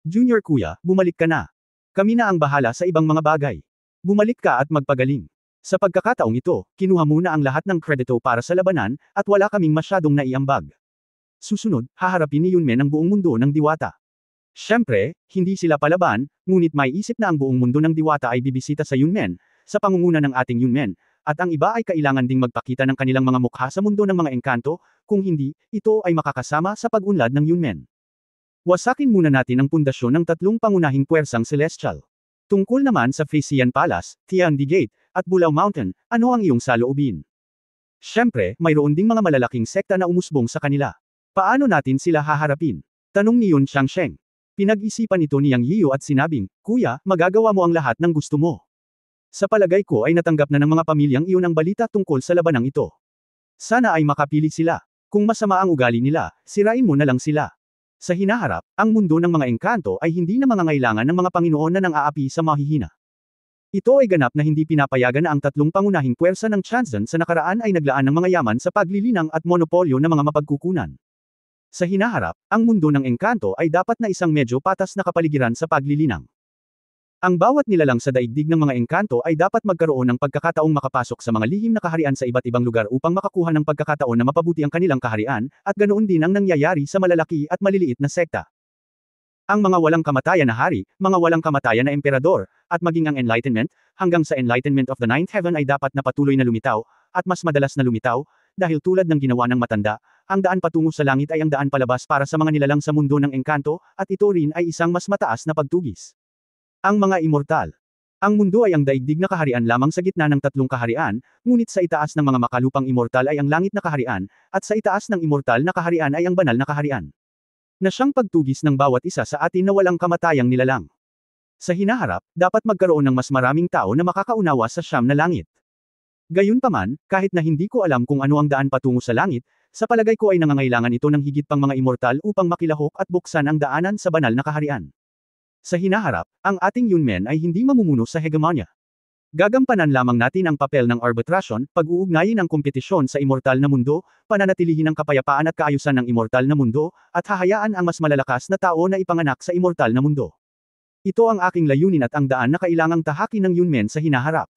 Junior Kuya, bumalik ka na. Kami na ang bahala sa ibang mga bagay. Bumalik ka at magpagaling. Sa pagkakataong ito, kinuha muna ang lahat ng kredito para sa labanan, at wala kaming masyadong naiambag. Susunod, haharapin ni Yunmen ang buong mundo ng diwata. Siyempre, hindi sila palaban, ngunit may isip na ang buong mundo ng diwata ay bibisita sa Yunmen, sa pangunguna ng ating Yunmen, at ang iba ay kailangan ding magpakita ng kanilang mga mukha sa mundo ng mga engkanto, kung hindi, ito ay makakasama sa pag-unlad ng Yunmen. Wasakin muna natin ang pundasyon ng 3 pangunahing puwersang celestial. Tungkol naman sa Phasian Palace, Tiandi Gate, at Bulao Mountain, ano ang iyong saloobin? Siyempre, mayroon ding mga malalaking sekta na umusbong sa kanila. Paano natin sila haharapin? Tanong ni Yun Changsheng. Pinag-isipan ito ni Yang Yiu at sinabing, Kuya, magagawa mo ang lahat ng gusto mo. Sa palagay ko ay natanggap na ng mga pamilyang iyon ang balita tungkol sa labanang ito. Sana ay makapili sila. Kung masama ang ugali nila, sirain mo na lang sila. Sa hinaharap, ang mundo ng mga engkanto ay hindi na mangangailangan ng mga Panginoon na nang-aapi sa mahihina. Ito ay ganap na hindi pinapayagan na ang 3 pangunahing puwersa ng Chanzhen sa nakaraan ay naglaan ng mga yaman sa paglilinang at monopolyo ng mga mapagkukunan. Sa hinaharap, ang mundo ng engkanto ay dapat na isang medyo patas na kapaligiran sa paglilinang. Ang bawat nilalang sa daigdig ng mga engkanto ay dapat magkaroon ng pagkakataong makapasok sa mga lihim na kaharian sa iba't ibang lugar upang makakuha ng pagkakataon na mapabuti ang kanilang kaharian, at ganoon din ang nangyayari sa malalaki at maliliit na sekta. Ang mga walang kamatayan na hari, mga walang kamatayan na emperador, at maging ang enlightenment, hanggang sa enlightenment of the Ninth Heaven ay dapat na patuloy na lumitaw, at mas madalas na lumitaw, dahil tulad ng ginawa ng matanda, ang daan patungo sa langit ay ang daan palabas para sa mga nilalang sa mundo ng engkanto, at ito rin ay isang mas mataas na pagtugis. Ang mga immortal. Ang mundo ay ang daigdig na kaharian lamang sa gitna ng 3 kaharian, ngunit sa itaas ng mga makalupang immortal ay ang langit na kaharian, at sa itaas ng immortal na kaharian ay ang banal na kaharian. Na siyang pagtugis ng bawat isa sa atin na walang kamatayang nilalang. Sa hinaharap, dapat magkaroon ng mas maraming tao na makakaunawa sa siyam na langit. Gayunpaman, kahit na hindi ko alam kung ano ang daan patungo sa langit, sa palagay ko ay nangangailangan ito ng higit pang mga immortal upang makilahok at buksan ang daanan sa banal na kaharian. Sa hinaharap, ang ating Yunmen ay hindi mamumuno sa hegemonya. Gagampanan lamang natin ang papel ng arbitrasyon, pag-uugnayin ang kompetisyon sa immortal na mundo, pananatilihin ang kapayapaan at kaayusan ng immortal na mundo, at hahayaan ang mas malalakas na tao na ipanganak sa immortal na mundo. Ito ang aking layunin at ang daan na kailangang tahakin ng Yunmen sa hinaharap.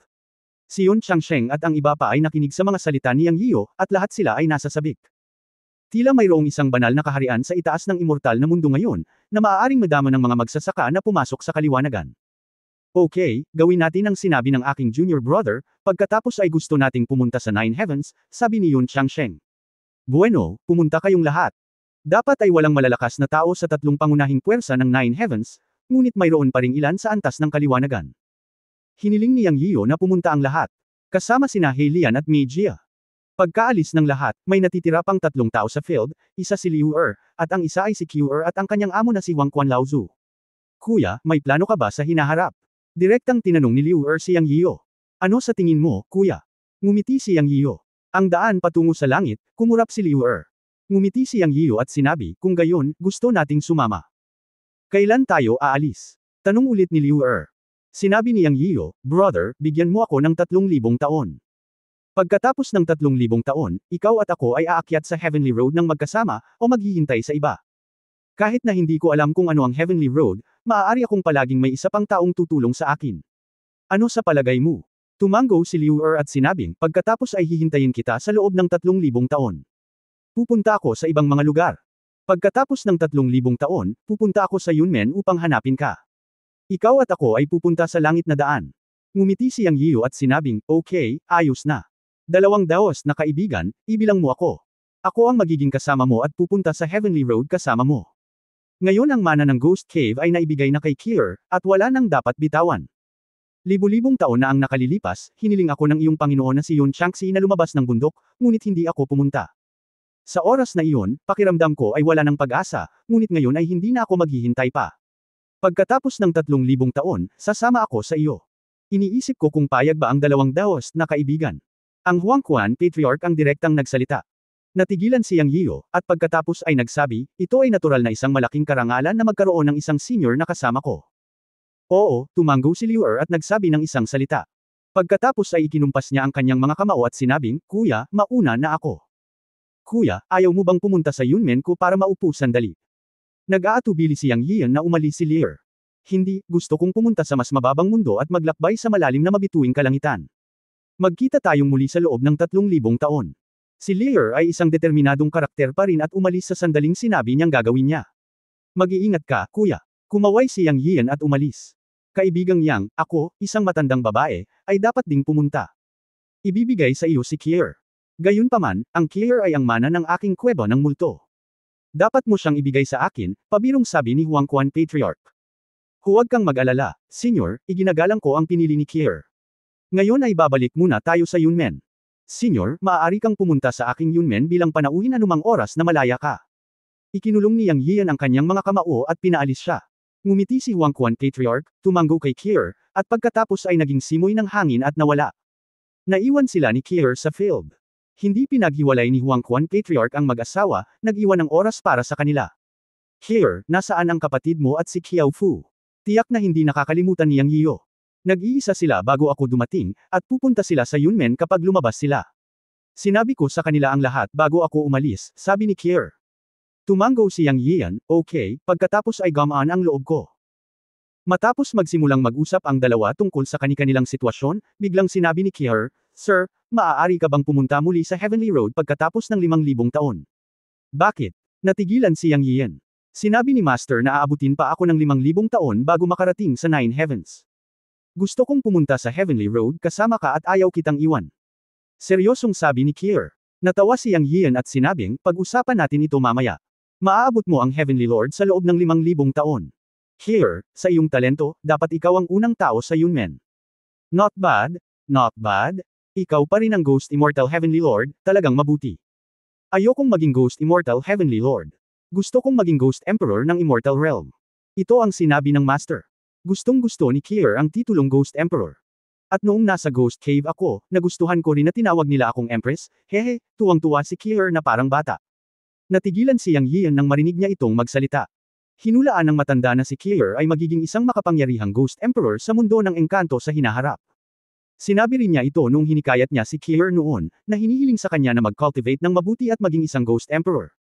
Si Yun Changsheng at ang iba pa ay nakinig sa mga salita ni Yang Yiu, at lahat sila ay nasa sabik. Tila mayroong isang banal na kaharian sa itaas ng immortal na mundo ngayon, na maaaring madama ng mga magsasaka na pumasok sa kaliwanagan. Okay, gawin natin ang sinabi ng aking junior brother, pagkatapos ay gusto nating pumunta sa Nine Heavens, sabi ni Yun Changsheng. Bueno, pumunta kayong lahat. Dapat ay walang malalakas na tao sa 3 pangunahing puwersa ng Nine Heavens, ngunit mayroon pa ring ilan sa antas ng kaliwanagan. Hiniling ni Yang Yiu na pumunta ang lahat, kasama sina Heilian at Mei Jia. Pagkaalis ng lahat, may natitira pang 3 tao sa field, isa si Liu Er, at ang isa ay si Qiu Er at ang kanyang amo na si Wang Quan Laozu. Kuya, may plano ka ba sa hinaharap? Direktang tinanong ni Liu Er si Yang Yiu. Ano sa tingin mo, kuya? Ngumiti si Yang Yiu. Ang daan patungo sa langit, kumurap si Liu Er. Ngumiti si Yang Yiu at sinabi, kung gayon, gusto nating sumama. Kailan tayo aalis? Tanong ulit ni Liu Er. Sinabi ni Yang Yiu, brother, bigyan mo ako ng 3,000 taon. Pagkatapos ng 3,000 taon, ikaw at ako ay aakyat sa Heavenly Road ng magkasama, o maghihintay sa iba. Kahit na hindi ko alam kung ano ang Heavenly Road, maaari akong palaging may isa pang taong tutulong sa akin. Ano sa palagay mo? Tumango si Liu Er at sinabing, pagkatapos ay hihintayin kita sa loob ng 3,000 taon. Pupunta ako sa ibang mga lugar. Pagkatapos ng 3,000 taon, pupunta ako sa Yunmen upang hanapin ka. Ikaw at ako ay pupunta sa langit na daan. Ngumiti si Yang Yiyo at sinabing, okay, ayos na. 2 daos na kaibigan, ibilang mo ako. Ako ang magiging kasama mo at pupunta sa Heavenly Road kasama mo. Ngayon ang mana ng Ghost Cave ay naibigay na kay Kier, at wala nang dapat bitawan. Libu-libong taon na ang nakalilipas, hiniling ako ng iyong Panginoon na si Yun Changxi na lumabas ng bundok, ngunit hindi ako pumunta. Sa oras na iyon, pakiramdam ko ay wala ng pag-asa, ngunit ngayon ay hindi na ako maghihintay pa. Pagkatapos ng 3,000 taon, sasama ako sa iyo. Iniisip ko kung payag ba ang 2 daos na kaibigan. Ang Huangquan Patriarch ang direktang nagsalita. Natigilan si Yang Yiyo, at pagkatapos ay nagsabi, ito ay natural na isang malaking karangalan na magkaroon ng isang senior na kasama ko. Oo, tumanggo si Liuer at nagsabi ng isang salita. Pagkatapos ay ikinumpas niya ang kanyang mga kamao at sinabing, Kuya, mauna na ako. Kuya, ayaw mo bang pumunta sa Yunmen ko para maupo sandali? Nag-aatubili si Yang Yiyan na umalis si Lier. Hindi, gusto kong pumunta sa mas mababang mundo at maglakbay sa malalim na mabituing kalangitan. Magkita tayong muli sa loob ng 3,000 taon. Si Lier ay isang determinadong karakter pa rin at umalis sa sandaling sinabi niyang gagawin niya. Mag-iingat ka, kuya. Kumaway si Yang Yiyan at umalis. Kaibigang Yang, ako, isang matandang babae, ay dapat ding pumunta. Ibibigay sa iyo si Kier. Gayunpaman, ang Kier ay ang mana ng aking kuweba ng multo. Dapat mo siyang ibigay sa akin, pabirong sabi ni Huangquan Patriarch. Huwag kang mag-alala, Senyor, iginagalang ko ang pinili ni Kier. Ngayon ay babalik muna tayo sa Yunmen. Senyor, maaari kang pumunta sa aking Yunmen bilang panauhin anumang oras na malaya ka. Ikinulong ni Yang Yiyan ang kanyang mga kamao at pinaalis siya. Ngumiti si Huangquan Patriarch, tumanggo kay Kier, at pagkatapos ay naging simoy ng hangin at nawala. Naiwan sila ni Kier sa field. Hindi pinaghiwalay ni Huangquan Patriarch ang mag-asawa, nag-iwan ng oras para sa kanila. Kier, nasaan ang kapatid mo at si Qiao Fu? Tiyak na hindi nakakalimutan ni Yang Yiyo. Nag-iisa sila bago ako dumating, at pupunta sila sa Yunmen kapag lumabas sila. Sinabi ko sa kanila ang lahat bago ako umalis, sabi ni Kier. Tumanggo si Yang Yiyan, okay, pagkatapos ay gamaan ang loob ko. Matapos magsimulang mag-usap ang dalawa tungkol sa kani-kanilang sitwasyon, biglang sinabi ni Kier, Sir, maaari ka bang pumunta muli sa Heavenly Road pagkatapos ng 5,000 taon? Bakit? Natigilan si Yang Yiyan. Sinabi ni Master na aabutin pa ako ng 5,000 taon bago makarating sa 9 Heavens. Gusto kong pumunta sa Heavenly Road kasama ka at ayaw kitang iwan. Seryosong sabi ni Kier. Natawa si Yang Yiyan at sinabing, pag-usapan natin ito mamaya. Maaabot mo ang Heavenly Lord sa loob ng 5,000 taon. Kier, sa iyong talento, dapat ikaw ang unang tao sa Yunmen. Not bad, not bad. Ikaw pa rin ang Ghost Immortal Heavenly Lord, talagang mabuti. Ayokong maging Ghost Immortal Heavenly Lord. Gusto kong maging Ghost Emperor ng Immortal Realm. Ito ang sinabi ng Master. Gustong-gusto ni Kier ang titulong Ghost Emperor. At noong nasa Ghost Cave ako, nagustuhan ko rin na tinawag nila akong Empress, hehe, tuwang-tuwa si Kier na parang bata. Natigilan si Yang Yiyan nang marinig niya itong magsalita. Hinulaan ng matanda na si Kier ay magiging isang makapangyarihang Ghost Emperor sa mundo ng engkanto sa hinaharap. Sinabi rin niya ito nung hinikayat niya si Kier noon, na hinihiling sa kanya na mag-cultivate ng mabuti at maging isang Ghost Emperor.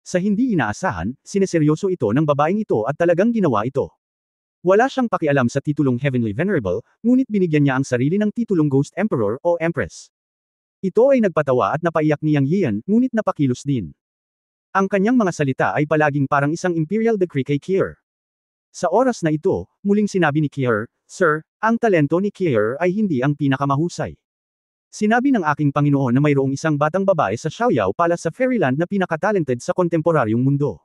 Sa hindi inaasahan, sineseryoso ito ng babaeng ito at talagang ginawa ito. Wala siyang pakialam sa titulong Heavenly Venerable, ngunit binigyan niya ang sarili ng titulong Ghost Emperor o Empress. Ito ay nagpatawa at napaiyak ni Yang Yiyan, ngunit napakilos din. Ang kanyang mga salita ay palaging parang isang imperial decree kay Kier. Sa oras na ito, muling sinabi ni Kier, Sir, ang talento ni Kier ay hindi ang pinakamahusay. Sinabi ng aking Panginoon na mayroong isang batang babae sa Xiaoyao Palace sa Fairyland na pinakatalented sa kontemporaryong mundo.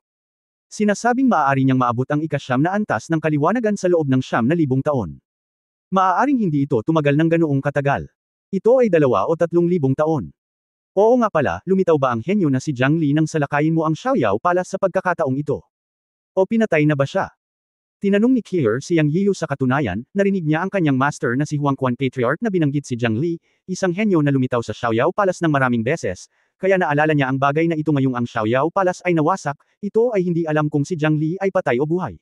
Sinasabing maaari niyang maabot ang ika-9 na antas ng kaliwanagan sa loob ng 9,000 taon. Maaaring hindi ito tumagal ng ganoong katagal. Ito ay 2 o 3,000 taon. Oo nga pala, lumitaw ba ang henyo na si Jiang Li nang salakayin mo ang Xiaoyao Palace sa pagkakataong ito? O pinatay na ba siya? Tinanong ni Kier si Yang Yiyo sa katunayan, narinig niya ang kanyang master na si Huangquan Patriarch na binanggit si Jiang Li, isang henyo na lumitaw sa Xiaoyao Palace ng maraming beses, kaya naalala niya ang bagay na ito ngayong ang Xiaoyao Palace ay nawasak, ito ay hindi alam kung si Jiang Li ay patay o buhay.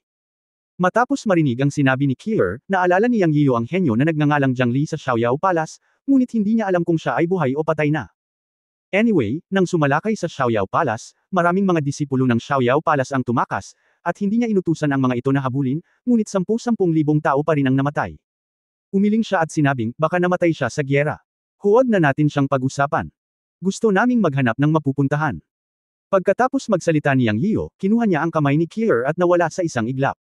Matapos marinig ang sinabi ni Kier, naalala ni Yang Yiyo ang henyo na nagngangalang Jiang Li sa Xiaoyao Palace, ngunit hindi niya alam kung siya ay buhay o patay na. Anyway, nang sumalakay sa Xiaoyao Palace, maraming mga disipulo ng Xiaoyao Palace ang tumakas, at hindi niya inutusan ang mga ito na habulin, ngunit 10,000 tao pa rin ang namatay. Umiling siya at sinabing, baka namatay siya sa gyera. Huwag na natin siyang pag-usapan. Gusto naming maghanap ng mapupuntahan. Pagkatapos magsalita ni Yang Yiyo, kinuha niya ang kamay ni Kier at nawala sa isang iglap.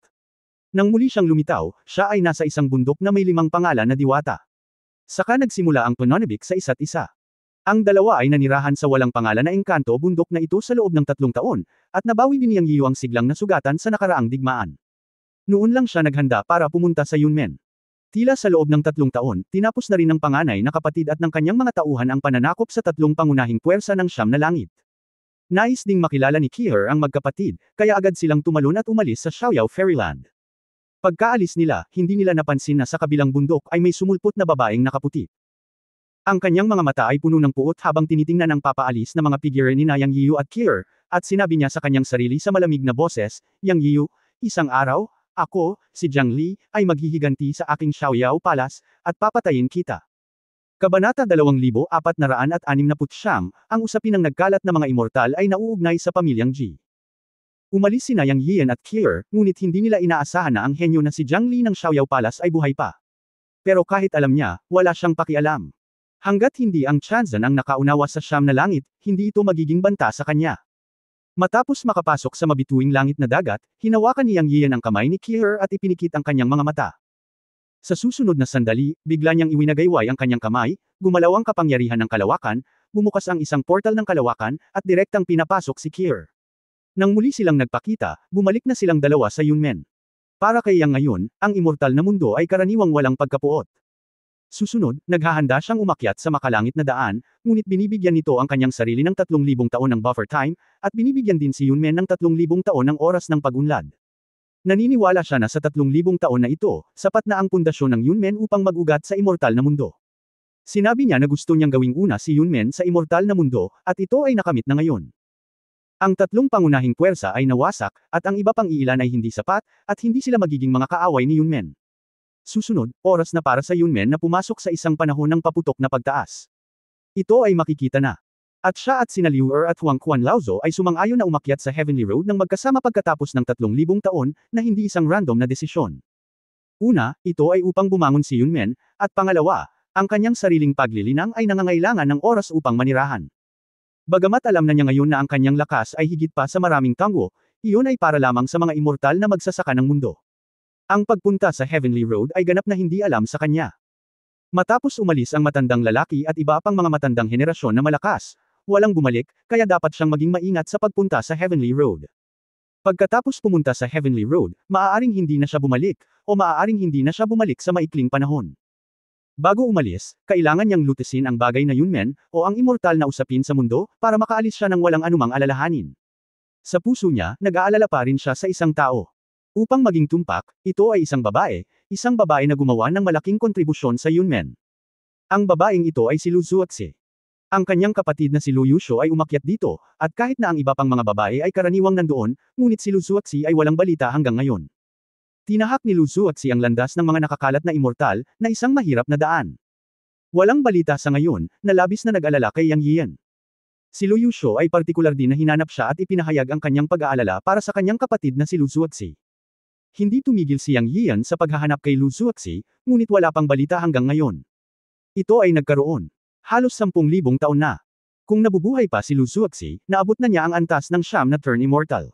Nang muli siyang lumitaw, siya ay nasa isang bundok na may 5 pangalan na diwata. Saka nagsimula ang pananabik sa isa't isa. Ang dalawa ay nanirahan sa walang pangalan na engkanto bundok na ito sa loob ng 3 taon, at nabawi din ni Yang Yiyu ang siglang nasugatan sa nakaraang digmaan. Noon lang siya naghanda para pumunta sa Yunmen. Tila sa loob ng 3 taon, tinapos na rin ng panganay na kapatid at ng kanyang mga tauhan ang pananakop sa 3 pangunahing puwersa ng Siyam na Langit. Nais ding makilala ni Kiher ang magkapatid, kaya agad silang tumalon at umalis sa Xiaoyao Fairyland. Pagkaalis nila, hindi nila napansin na sa kabilang bundok ay may sumulpot na babaeng nakaputi. Ang kanyang mga mata ay puno ng puot habang tinitingnan ang papaalis na mga figure ni Yang Yiyu at Kiher, at sinabi niya sa kanyang sarili sa malamig na boses, Yang Yiyu, isang araw, ako, si Jiang Li, ay maghihiganti sa aking Xiaoyao Palace, at papatayin kita. Kabanata 2469, ang usapin ng nagkalat na mga immortal ay nauugnay sa pamilyang Ji. Umalis sina Yang Yiyan at Kiher, ngunit hindi nila inaasahan na ang henyo na si Jiang Li ng Xiaoyao Palace ay buhay pa. Pero kahit alam niya, wala siyang pakialam. Hanggat hindi ang Tianzan ang nakaunawa sa Siyam na Langit, hindi ito magiging banta sa kanya. Matapos makapasok sa mabituing langit na dagat, hinawakan ni Yang Yiyan ang kamay ni Kiher at ipinikit ang kanyang mga mata. Sa susunod na sandali, bigla niyang iwinagayway ang kanyang kamay, gumalaw ang kapangyarihan ng kalawakan, bumukas ang isang portal ng kalawakan, at direktang pinapasok si Kiher. Nang muli silang nagpakita, bumalik na silang dalawa sa Yunmen. Para kay Yang ngayon, ang immortal na mundo ay karaniwang walang pagkapuot. Susunod, naghahanda siyang umakyat sa makalangit na daan, ngunit binibigyan nito ang kanyang sarili ng 3,000 taon ng buffer time, at binibigyan din si Yunmen ng 3,000 taon ng oras ng pagunlad. Naniniwala siya na sa 3,000 taon na ito, sapat na ang pundasyon ng Yunmen upang mag-ugat sa immortal na mundo. Sinabi niya na gusto niyang gawing una si Yunmen sa immortal na mundo, at ito ay nakamit na ngayon. Ang 3 pangunahing puwersa ay nawasak, at ang iba pang iilan ay hindi sapat, at hindi sila magiging mga kaaway ni Yunmen. Susunod, oras na para sa Yunmen na pumasok sa isang panahon ng paputok na pagtaas. Ito ay makikita na. At siya at sina Liu Er at Huang Quanlaozo ay sumang-ayon na umakyat sa Heavenly Road ng magkasama pagkatapos ng 3,000 taon, na hindi isang random na desisyon. Una, ito ay upang bumangon si Yunmen, at pangalawa, ang kanyang sariling paglilinang ay nangangailangan ng oras upang manirahan. Bagamat alam na niya ngayon na ang kanyang lakas ay higit pa sa maraming tanggo, iyon ay para lamang sa mga immortal na magsasaka ng mundo. Ang pagpunta sa Heavenly Road ay ganap na hindi alam sa kanya. Matapos umalis ang matandang lalaki at iba pang mga matandang henerasyon na malakas, walang bumalik, kaya dapat siyang maging maingat sa pagpunta sa Heavenly Road. Pagkatapos pumunta sa Heavenly Road, maaaring hindi na siya bumalik, o maaaring hindi na siya bumalik sa maikling panahon. Bago umalis, kailangan niyang lutisin ang bagay na Yunmen, o ang immortal na usapin sa mundo, para makaalis siya ng walang anumang alalahanin. Sa puso niya, nag-aalala pa rin siya sa isang tao. Upang maging tumpak, ito ay isang babae na gumawa ng malaking kontribusyon sa Yunmen. Ang babaeng ito ay si Lu Zuoxi. Ang kanyang kapatid na si Lu Yusho ay umakyat dito, at kahit na ang iba pang mga babae ay karaniwang nandoon, ngunit si Lu Zuoxi ay walang balita hanggang ngayon. Tinahak ni Lu Zuoxi ang landas ng mga nakakalat na immortal, na isang mahirap na daan. Walang balita sa ngayon, na labis na nag-alala kay Yang Yiyan. Si Lu Yusho ay partikular din na hinanap siya at ipinahayag ang kanyang pag-aalala para sa kanyang kapatid na si Lu Zuoxi. Hindi tumigil si Yang Yiyan sa paghahanap kay Lu Zuoxi, ngunit wala pang balita hanggang ngayon. Ito ay nagkaroon. Halos 10,000 taon na. Kung nabubuhay pa si Lu Zuoxi, naabot na niya ang antas ng Siyam na turn immortal.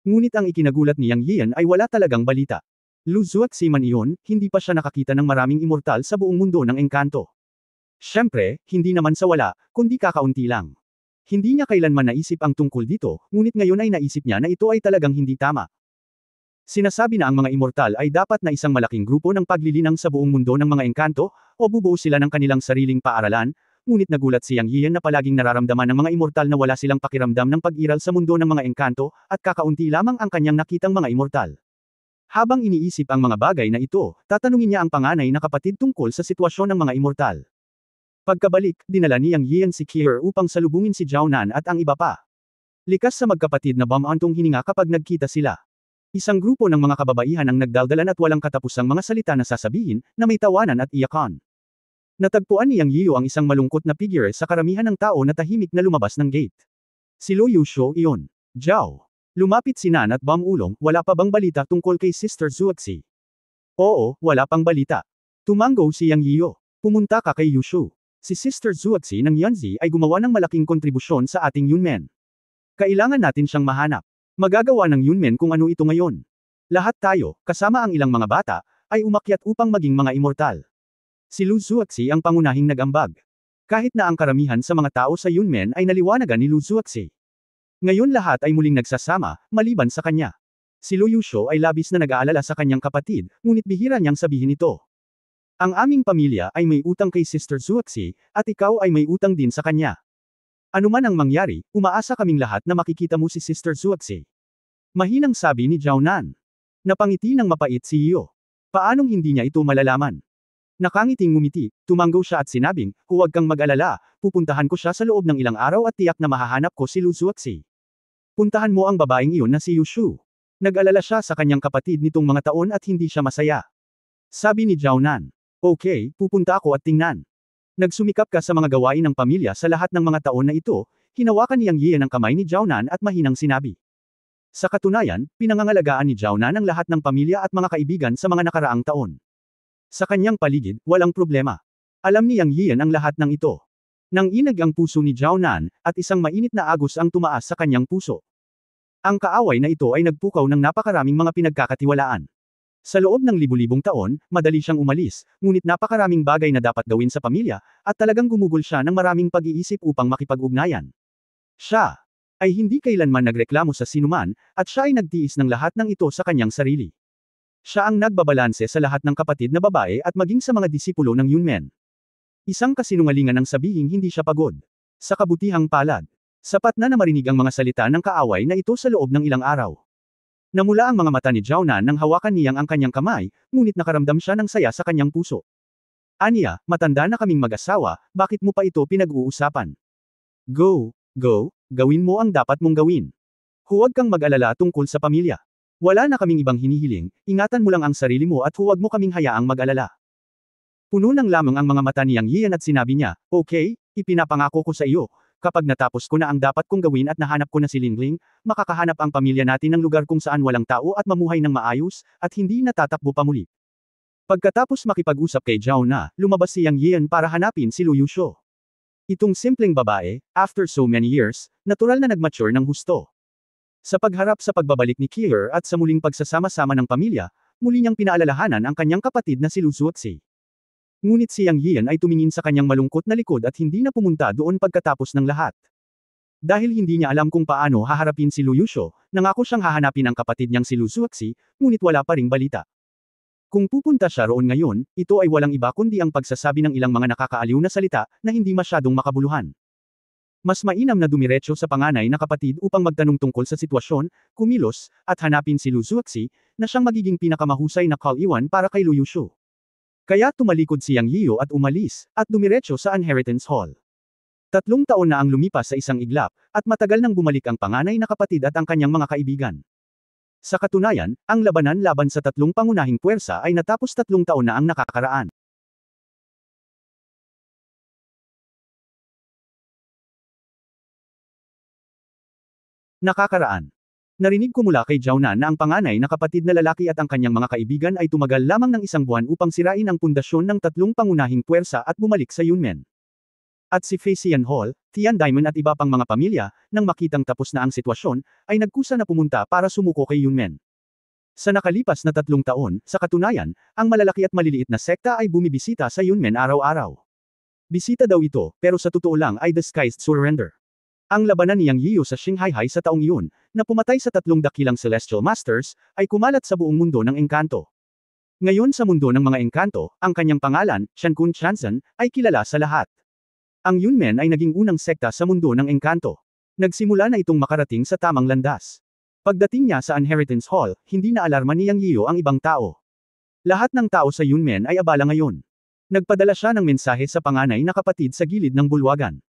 Ngunit ang ikinagulat ni Yang Yiyan ay wala talagang balita. Lu Zuoxi man iyon, hindi pa siya nakakita ng maraming immortal sa buong mundo ng engkanto. Siyempre, hindi naman sa wala, kundi kakaunti lang. Hindi niya kailanman naisip ang tungkol dito, ngunit ngayon ay naisip niya na ito ay talagang hindi tama. Sinasabi na ang mga immortal ay dapat na isang malaking grupo ng paglilinang sa buong mundo ng mga engkanto, o bubuo sila ng kanilang sariling paaralan, ngunit nagulat si Yang Yiyan na palaging nararamdaman ng mga immortal na wala silang pakiramdam ng pag-iral sa mundo ng mga engkanto, at kakaunti lamang ang kanyang nakitang mga immortal. Habang iniisip ang mga bagay na ito, tatanungin niya ang panganay na kapatid tungkol sa sitwasyon ng mga immortal. Pagkabalik, dinala ni Yang Yiyan si Kiher upang salubungin si Zhao Nan at ang iba pa. Likas sa magkapatid na bumantong hininga kapag nagkita sila. Isang grupo ng mga kababaihan ang nagdaldalan at walang katapusang mga salita na sasabihin, na may tawanan at iyakan. Natagpuan ni Yang Yiyu ang isang malungkot na figure sa karamihan ng tao na tahimik na lumabas ng gate. Si Lu Yusho iyon. Zhao. Lumapit si Nan at Ulong, wala pa bang balita tungkol kay Sister Zuoxi? Oo, wala pang balita. Tumango si Yang Yiyu. Pumunta ka kay Yushu. Si Sister Zuoxi ng Yanzi ay gumawa ng malaking kontribusyon sa ating Yunmen. Kailangan natin siyang mahanap. Magagawa ng Yunmen kung ano ito ngayon. Lahat tayo, kasama ang ilang mga bata, ay umakyat upang maging mga immortal. Si Lu Zuoxi ang pangunahing nag-ambag. Kahit na ang karamihan sa mga tao sa Yunmen ay naliwanagan ni Lu Zuoxi. Ngayon lahat ay muling nagsasama, maliban sa kanya. Si Lu Yusho ay labis na nag-aalala sa kanyang kapatid, ngunit bihira niyang sabihin ito. Ang aming pamilya ay may utang kay Sister Zuoxi, at ikaw ay may utang din sa kanya. Ano man ang mangyari, umaasa kaming lahat na makikita mo si Sister Zuoxi. Mahinang sabi ni Zhao Nan. Napangiti ng mapait si Iyo. Paanong hindi niya ito malalaman? Nakangiting ngumiti, tumanggo siya at sinabing, huwag kang mag-alala, pupuntahan ko siya sa loob ng ilang araw at tiyak na mahahanap ko si Lu Zuoxi. Puntahan mo ang babaeng iyon na si Yushu. Nag-alala siya sa kanyang kapatid nitong mga taon at hindi siya masaya. Sabi ni Zhao Nan. Okay, pupunta ako at tingnan. Nagsumikap ka sa mga gawain ng pamilya sa lahat ng mga taon na ito, hinawakan niyang Yian ang kamay ni Zhao Nan at mahinang sinabi. Sa katunayan, pinangangalagaan ni Zhao Nan ang lahat ng pamilya at mga kaibigan sa mga nakaraang taon. Sa kanyang paligid, walang problema. Alam niyang Yian ang lahat ng ito. Nang inag ang puso ni Zhao Nan, at isang mainit na agos ang tumaas sa kanyang puso. Ang kaaway na ito ay nagpukaw ng napakaraming mga pinagkakatiwalaan. Sa loob ng libu-libong taon, madali siyang umalis, ngunit napakaraming bagay na dapat gawin sa pamilya, at talagang gumugol siya ng maraming pag-iisip upang makipag-ugnayan. Siya ay hindi kailanman nagreklamo sa sinuman, at siya ay nagtiis ng lahat ng ito sa kanyang sarili. Siya ang nagbabalanse sa lahat ng kapatid na babae at maging sa mga disipulo ng Yunmen. Isang kasinungalingan ang sabihing hindi siya pagod. Sa kabutihang palad, sapat na marinig ang mga salita ng kaaway na ito sa loob ng ilang araw. Namula ang mga mata ni Zhao Nan nang hawakan niyang ang kanyang kamay, ngunit nakaramdam siya ng saya sa kanyang puso. Aniya, matanda na kaming mag-asawa, bakit mo pa ito pinag-uusapan? Go, gawin mo ang dapat mong gawin. Huwag kang mag-alala tungkol sa pamilya. Wala na kaming ibang hinihiling, ingatan mo lang ang sarili mo at huwag mo kaming hayaang mag-alala. Puno ng lamang ang mga mata niyang Yian at sinabi niya, okay, ipinapangako ko sa iyo. Kapag natapos ko na ang dapat kong gawin at nahanap ko na si Lingling, makakahanap ang pamilya natin ng lugar kung saan walang tao at mamuhay ng maayos, at hindi natatakbo pa muli. Pagkatapos makipag-usap kay Zhao Na, lumabas si Yang Yian para hanapin si Lu Yusho. Itong simpleng babae, after so many years, natural na nagmature ng husto. Sa pagharap sa pagbabalik ni Kier at sa muling pagsasama-sama ng pamilya, muli niyang pinaalalahanan ang kanyang kapatid na si Lu Zuoxi. Ngunit si Yang Yian ay tumingin sa kanyang malungkot na likod at hindi na pumunta doon pagkatapos ng lahat. Dahil hindi niya alam kung paano haharapin si Lu Yusho, nangako siyang hahanapin ang kapatid niyang si Lu Zuoxi, ngunit wala pa ring balita. Kung pupunta siya roon ngayon, ito ay walang iba kundi ang pagsasabi ng ilang mga nakakaaliw na salita na hindi masyadong makabuluhan. Mas mainam na dumiretso sa panganay na kapatid upang magtanong tungkol sa sitwasyon, kumilos, at hanapin si Lu Zuoxi, na siyang magiging pinakamahusay na call-iwan para kay Lu Yusho. Kaya tumalikod si Yang Yiyo at umalis, at dumiretso sa Inheritance Hall. 3 taon na ang lumipas sa isang iglap, at matagal nang bumalik ang panganay na kapatid at ang kanyang mga kaibigan. Sa katunayan, ang labanan laban sa 3 pangunahing puwersa ay natapos 3 taon na ang nakakaraan. Nakakaraan. Narinig ko mula kay Zhao Nan na ang panganay na kapatid na lalaki at ang kanyang mga kaibigan ay tumagal lamang ng 1 buwan upang sirain ang pundasyon ng 3 pangunahing puwersa at bumalik sa Yunmen. At si Fei Xian Hall, Tian Diamond at iba pang mga pamilya, nang makitang tapos na ang sitwasyon, ay nagkusa na pumunta para sumuko kay Yunmen. Sa nakalipas na 3 taon, sa katunayan, ang malalaki at maliliit na sekta ay bumibisita sa Yunmen araw-araw. Bisita daw ito, pero sa totoo lang ay disguised surrender. Ang labanan ni Yang Yiyo sa Xinghaihai sa taong iyon, na pumatay sa 3 dakilang Celestial Masters, ay kumalat sa buong mundo ng engkanto. Ngayon sa mundo ng mga engkanto, ang kanyang pangalan, Qiankun Chanzhen, ay kilala sa lahat. Ang Yunmen ay naging unang sekta sa mundo ng engkanto. Nagsimula na itong makarating sa tamang landas. Pagdating niya sa Inheritance Hall, hindi na alarma ni Yang Yiyo ang ibang tao. Lahat ng tao sa Yunmen ay abala ngayon. Nagpadala siya ng mensahe sa panganay na kapatid sa gilid ng bulwagan.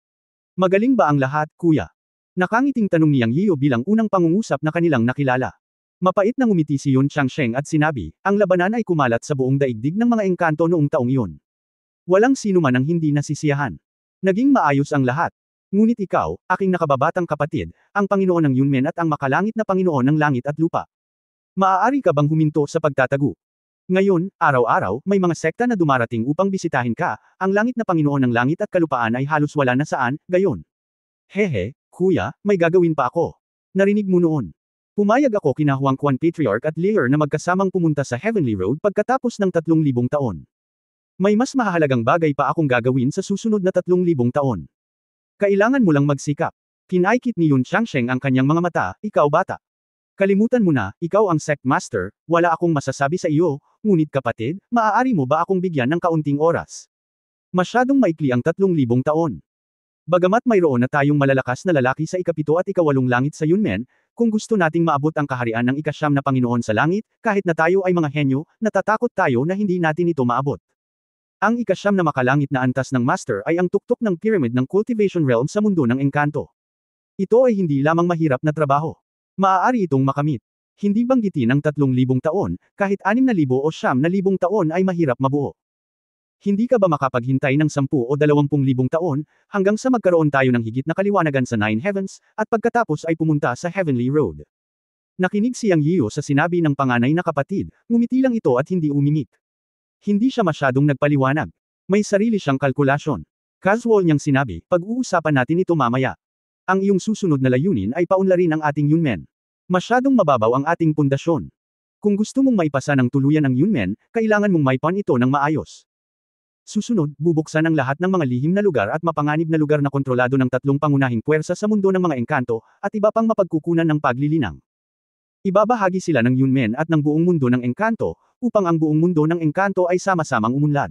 Magaling ba ang lahat, kuya? Nakangiting tanong ni Yang Yiyo bilang unang pangungusap na kanilang nakilala. Mapait na ngumiti si Yun Changsheng at sinabi, ang labanan ay kumalat sa buong daigdig ng mga engkanto noong taong iyon. Walang sino man ang hindi nasisiyahan. Naging maayos ang lahat. Ngunit ikaw, aking nakababatang kapatid, ang Panginoon ng Yunmen at ang makalangit na Panginoon ng langit at lupa. Maaari ka bang huminto sa pagtatago? Ngayon, araw-araw, may mga sekta na dumarating upang bisitahin ka, ang langit na Panginoon ng langit at kalupaan ay halos wala na saan, gayon. Hehe, kuya, may gagawin pa ako. Narinig mo noon. Pumayag ako kina Huang Quan Patriarch at Lear na magkasamang pumunta sa Heavenly Road pagkatapos ng 3,000 taon. May mas mahalagang bagay pa akong gagawin sa susunod na 3,000 taon. Kailangan mo lang magsikap. Kinaikit ni Yun Changsheng ang kanyang mga mata, ikaw bata. Kalimutan mo na, ikaw ang sect master, wala akong masasabi sa iyo, ngunit kapatid, maaari mo ba akong bigyan ng kaunting oras? Masyadong maikli ang 3,000 taon. Bagamat mayroon na tayong malalakas na lalaki sa ikapito at ikawalong langit sa Yunmen, kung gusto nating maabot ang kaharian ng ikasyam na Panginoon sa langit, kahit na tayo ay mga henyo, natatakot tayo na hindi natin ito maabot. Ang ikasyam na makalangit na antas ng Master ay ang tuktok ng pyramid ng cultivation realm sa mundo ng engkanto. Ito ay hindi lamang mahirap na trabaho. Maaari itong makamit. Hindi banggitin ang 3,000 taon, kahit 6,000 o 9,000 taon ay mahirap mabuo. Hindi ka ba makapaghintay ng 10 o 20,000 taon, hanggang sa magkaroon tayo ng higit na kaliwanagan sa Nine Heavens, at pagkatapos ay pumunta sa Heavenly Road? Nakinig si Yang Yiu sa sinabi ng panganay na kapatid, ngumiti lang ito at hindi umimik. Hindi siya masyadong nagpaliwanag. May sarili siyang kalkulasyon. Casual niyang sinabi, pag-uusapan natin ito mamaya. Ang iyong susunod na layunin ay paunlarin ang ating Yunmen. Masyadong mababaw ang ating pundasyon. Kung gusto mong maipasa ng tuluyan ang Yunmen, kailangan mong maipan ito ng maayos. Susunod, bubuksan ang lahat ng mga lihim na lugar at mapanganib na lugar na kontrolado ng 3 pangunahing puwersa sa mundo ng mga engkanto, at iba pang mapagkukunan ng paglilinang. Ibabahagi sila ng Yunmen at ng buong mundo ng engkanto, upang ang buong mundo ng engkanto ay sama-samang umunlad.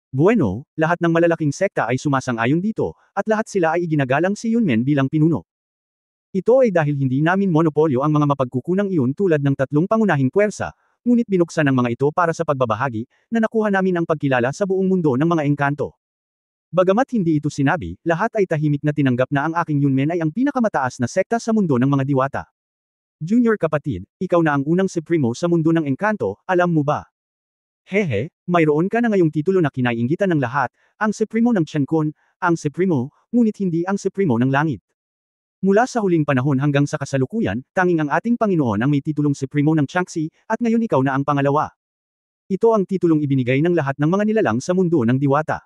Bueno, lahat ng malalaking sekta ay sumasang-ayon dito, at lahat sila ay iginagalang si Yunmen bilang pinuno. Ito ay dahil hindi namin monopolyo ang mga mapagkukunang iyon tulad ng 3 pangunahing puwersa, ngunit binuksan ang mga ito para sa pagbabahagi, na nakuha namin ang pagkilala sa buong mundo ng mga engkanto. Bagamat hindi ito sinabi, lahat ay tahimik na tinanggap na ang aking Yunmen ay ang pinakamataas na sekta sa mundo ng mga diwata. Junior kapatid, ikaw na ang unang Supremo sa mundo ng engkanto, alam mo ba? Hehe, mayroon ka na ngayong titulo na kinaiinggitan ng lahat, ang Supremo ng Tiancun, ang Supremo, ngunit hindi ang Supremo ng langit. Mula sa huling panahon hanggang sa kasalukuyan, tanging ang ating Panginoon ang may titulong Supremo ng Changxi, at ngayon ikaw na ang pangalawa. Ito ang titulong ibinigay ng lahat ng mga nilalang sa mundo ng diwata.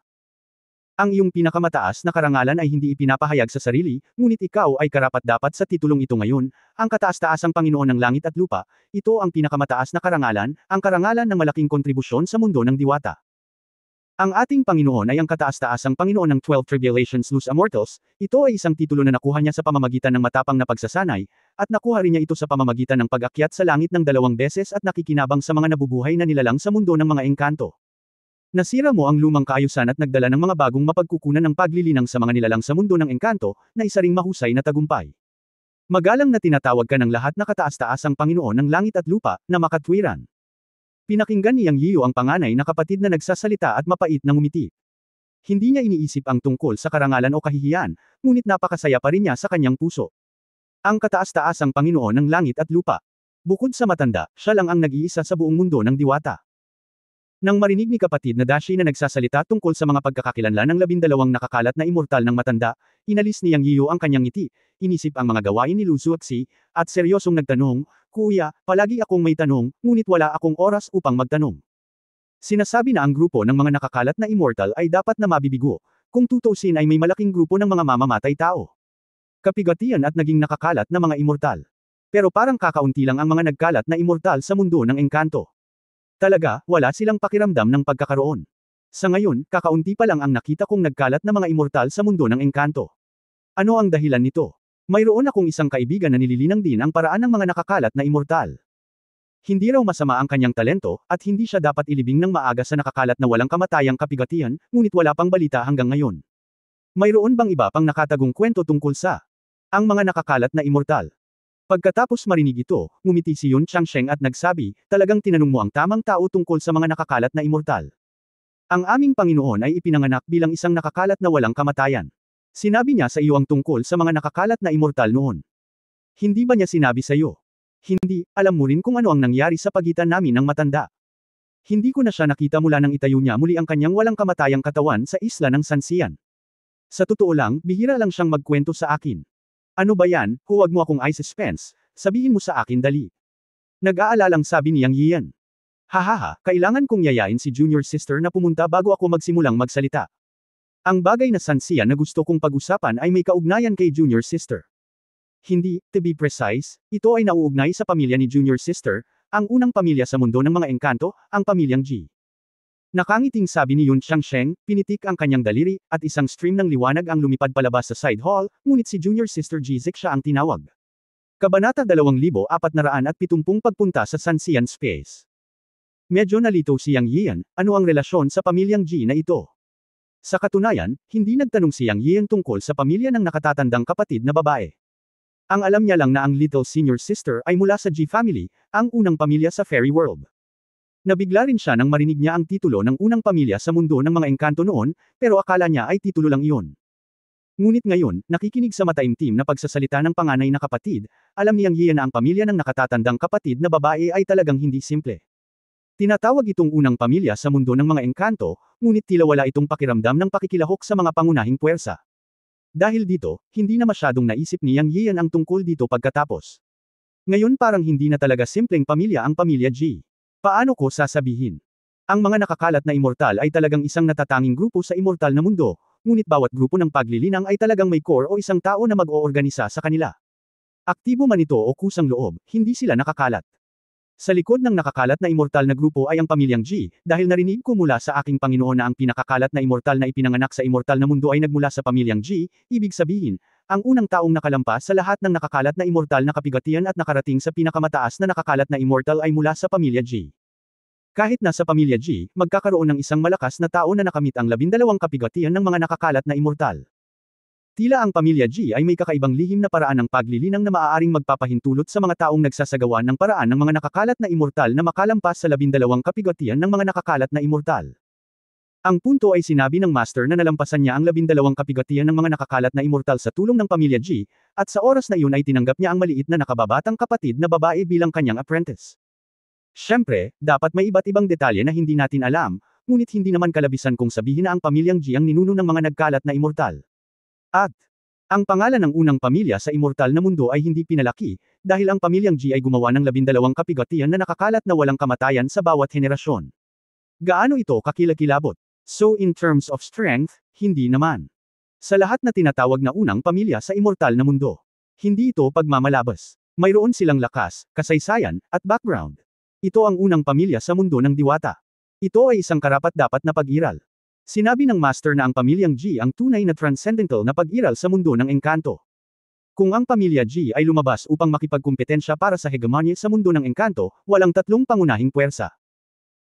Ang iyong pinakamataas na karangalan ay hindi ipinapahayag sa sarili, ngunit ikaw ay karapat-dapat sa titulong ito ngayon, ang kataas-taasang Panginoon ng langit at lupa, ito ang pinakamataas na karangalan, ang karangalan ng malaking kontribusyon sa mundo ng diwata. Ang ating Panginoon ay ang kataas-taasang Panginoon ng 12 Tribulations Luz Immortals, ito ay isang titulo na nakuha niya sa pamamagitan ng matapang na pagsasanay, at nakuha rin niya ito sa pamamagitan ng pag-akyat sa langit ng 2 beses at nakikinabang sa mga nabubuhay na nilalang sa mundo ng mga engkanto. Nasira mo ang lumang kaayusan at nagdala ng mga bagong mapagkukunan ng paglilinang sa mga nilalang sa mundo ng engkanto, na isa ring mahusay na tagumpay. Magalang na tinatawag ka ng lahat na kataas-taasang Panginoon ng langit at lupa, na makatwiran. Pinakinggan ni Yang Yiu ang panganay na kapatid na nagsasalita at mapait na ngumiti. Hindi niya iniisip ang tungkol sa karangalan o kahihiyan, ngunit napakasaya pa rin niya sa kanyang puso. Ang kataas-taasang Panginoon ng langit at lupa. Bukod sa matanda, siya lang ang nag-iisa sa buong mundo ng diwata. Nang marinig ni kapatid na Dashi na nagsasalita tungkol sa mga pagkakakilanlan ng 12 nakakalat na immortal ng matanda, inalis ni Yang Yiu ang kanyang ngiti, inisip ang mga gawain ni Lu Zuoxi, at seryosong nagtanong, Kuya, palagi akong may tanong, ngunit wala akong oras upang magtanong. Sinasabi na ang grupo ng mga nakakalat na immortal ay dapat na mabibigo, kung tutuusin ay may malaking grupo ng mga mamamatay tao. Kapigatian at naging nakakalat na mga immortal. Pero parang kakaunti lang ang mga nagkalat na immortal sa mundo ng engkanto. Talaga, wala silang pakiramdam ng pagkakaroon. Sa ngayon, kakaunti pa lang ang nakita kong nagkalat na mga immortal sa mundo ng engkanto. Ano ang dahilan nito? Mayroon akong isang kaibigan na nililinang din ang paraan ng mga nakakalat na immortal. Hindi raw masama ang kanyang talento, at hindi siya dapat ilibing ng maaga sa nakakalat na walang kamatayang kapigatian, ngunit wala pang balita hanggang ngayon. Mayroon bang iba pang nakatagong kwento tungkol sa ang mga nakakalat na immortal? Pagkatapos marinig ito, ngumiti si Yun Changsheng at nagsabi, talagang tinanong mo ang tamang tao tungkol sa mga nakakalat na immortal. Ang aming Panginoon ay ipinanganak bilang isang nakakalat na walang kamatayan. Sinabi niya sa iyo ang tungkol sa mga nakakalat na immortal noon. Hindi ba niya sinabi sa iyo? Hindi, alam mo rin kung ano ang nangyari sa pagitan namin ng matanda. Hindi ko na siya nakita mula nang itayo niya muli ang kanyang walang kamatayang katawan sa isla ng Sansian. Sa totoo lang, bihira lang siyang magkwento sa akin. Ano ba yan, huwag mo akong i-suspense, sabihin mo sa akin dali. Nag-aalalang sabi ni Yang Yian. Hahaha, kailangan kong yayain si junior sister na pumunta bago ako magsimulang magsalita. Ang bagay na Sansian na gusto kong pag-usapan ay may kaugnayan kay junior sister. Hindi, to be precise, ito ay nauugnay sa pamilya ni Junior Sister, ang unang pamilya sa mundo ng mga engkanto, ang pamilyang G. Nakangiting sabi ni Yun Changsheng, pinitik ang kanyang daliri, at isang stream ng liwanag ang lumipad palabas sa side hall, ngunit si Junior Sister Jizik siya ang tinawag. Kabanata 2470 pagpunta sa Sanxian Space. Medyo nalito si Yang Yian, ano ang relasyon sa pamilyang G na ito? Sa katunayan, hindi nagtanong si Yang Yian tungkol sa pamilya ng nakatatandang kapatid na babae. Ang alam niya lang na ang little senior sister ay mula sa G family, ang unang pamilya sa fairy world. Nabigla rin siya nang marinig niya ang titulo ng unang pamilya sa mundo ng mga engkanto noon, pero akala niya ay titulo lang iyon. Ngunit ngayon, nakikinig sa mataimtim na pagsasalita ng panganay na kapatid, alam niyang Yian na ang pamilya ng nakatatandang kapatid na babae ay talagang hindi simple. Tinatawag itong unang pamilya sa mundo ng mga engkanto, ngunit tila wala itong pakiramdam ng pakikilahok sa mga pangunahing puwersa. Dahil dito, hindi na masyadong naisip ni Yang Yian ang tungkol dito pagkatapos. Ngayon parang hindi na talaga simpleng pamilya ang pamilya G. Paano ko sasabihin? Ang mga nakakalat na immortal ay talagang isang natatanging grupo sa immortal na mundo, ngunit bawat grupo ng paglilinang ay talagang may core o isang tao na mag-oorganisa sa kanila. Aktibo man ito o kusang loob, hindi sila nakakalat. Sa likod ng nakakalat na immortal na grupo ay ang pamilyang G, dahil narinig ko mula sa aking Panginoon na ang pinakakalat na immortal na ipinanganak sa immortal na mundo ay nagmula sa pamilyang G, ibig sabihin, ang unang taong nakalampas sa lahat ng nakakalat na immortal na kapigatian at nakarating sa pinakamataas na nakakalat na immortal ay mula sa pamilya G. Kahit na sa pamilya G, magkakaroon ng isang malakas na tao na nakamit ang 12 kapigatian ng mga nakakalat na immortal. Tila ang pamilya G ay may kakaibang lihim na paraan ng paglilinang na maaaring magpapahintulot sa mga taong nagsasagawa ng paraan ng mga nakakalat na immortal na makalampas sa 12 kapigatian ng mga nakakalat na immortal. Ang punto ay sinabi ng Master na nalampasan niya ang 12 kapigatian ng mga nakakalat na immortal sa tulong ng pamilya G, at sa oras na iyon ay tinanggap niya ang maliit na nakababatang kapatid na babae bilang kanyang apprentice. Siyempre, dapat may iba't ibang detalye na hindi natin alam, ngunit hindi naman kalabisan kung sabihin na ang pamilyang G ang ninuno ng mga nagkalat na immortal. At, ang pangalan ng unang pamilya sa immortal na mundo ay hindi pinalaki, dahil ang pamilyang G ay gumawa ng 12 kapigatian na nakakalat na walang kamatayan sa bawat henerasyon. Gaano ito kakilakilabot? So in terms of strength, hindi naman. Sa lahat na tinatawag na unang pamilya sa immortal na mundo, hindi ito pagmamalabas. Mayroon silang lakas, kasaysayan, at background. Ito ang unang pamilya sa mundo ng diwata. Ito ay isang karapat-dapat na pag-iral. Sinabi ng Master na ang pamilyang G ang tunay na transcendental na pag-iral sa mundo ng engkanto. Kung ang pamilya G ay lumabas upang makipagkumpetensya para sa hegemonya sa mundo ng engkanto, walang tatlong pangunahing puwersa.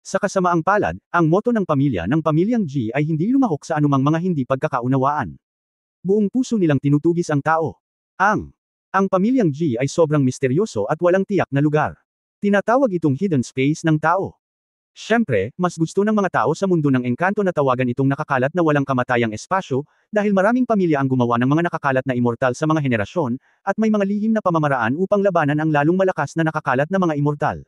Sa kasamaang palad, ang moto ng pamilyang G ay hindi lumahok sa anumang mga hindi pagkakaunawaan. Buong puso nilang tinutugis ang tao. Ang pamilyang G ay sobrang misteryoso at walang tiyak na lugar. Tinatawag itong hidden space ng tao. Siyempre, mas gusto ng mga tao sa mundo ng engkanto na tawagan itong nakakalat na walang kamatayang espasyo, dahil maraming pamilya ang gumawa ng mga nakakalat na immortal sa mga henerasyon, at may mga lihim na pamamaraan upang labanan ang lalong malakas na nakakalat na mga immortal.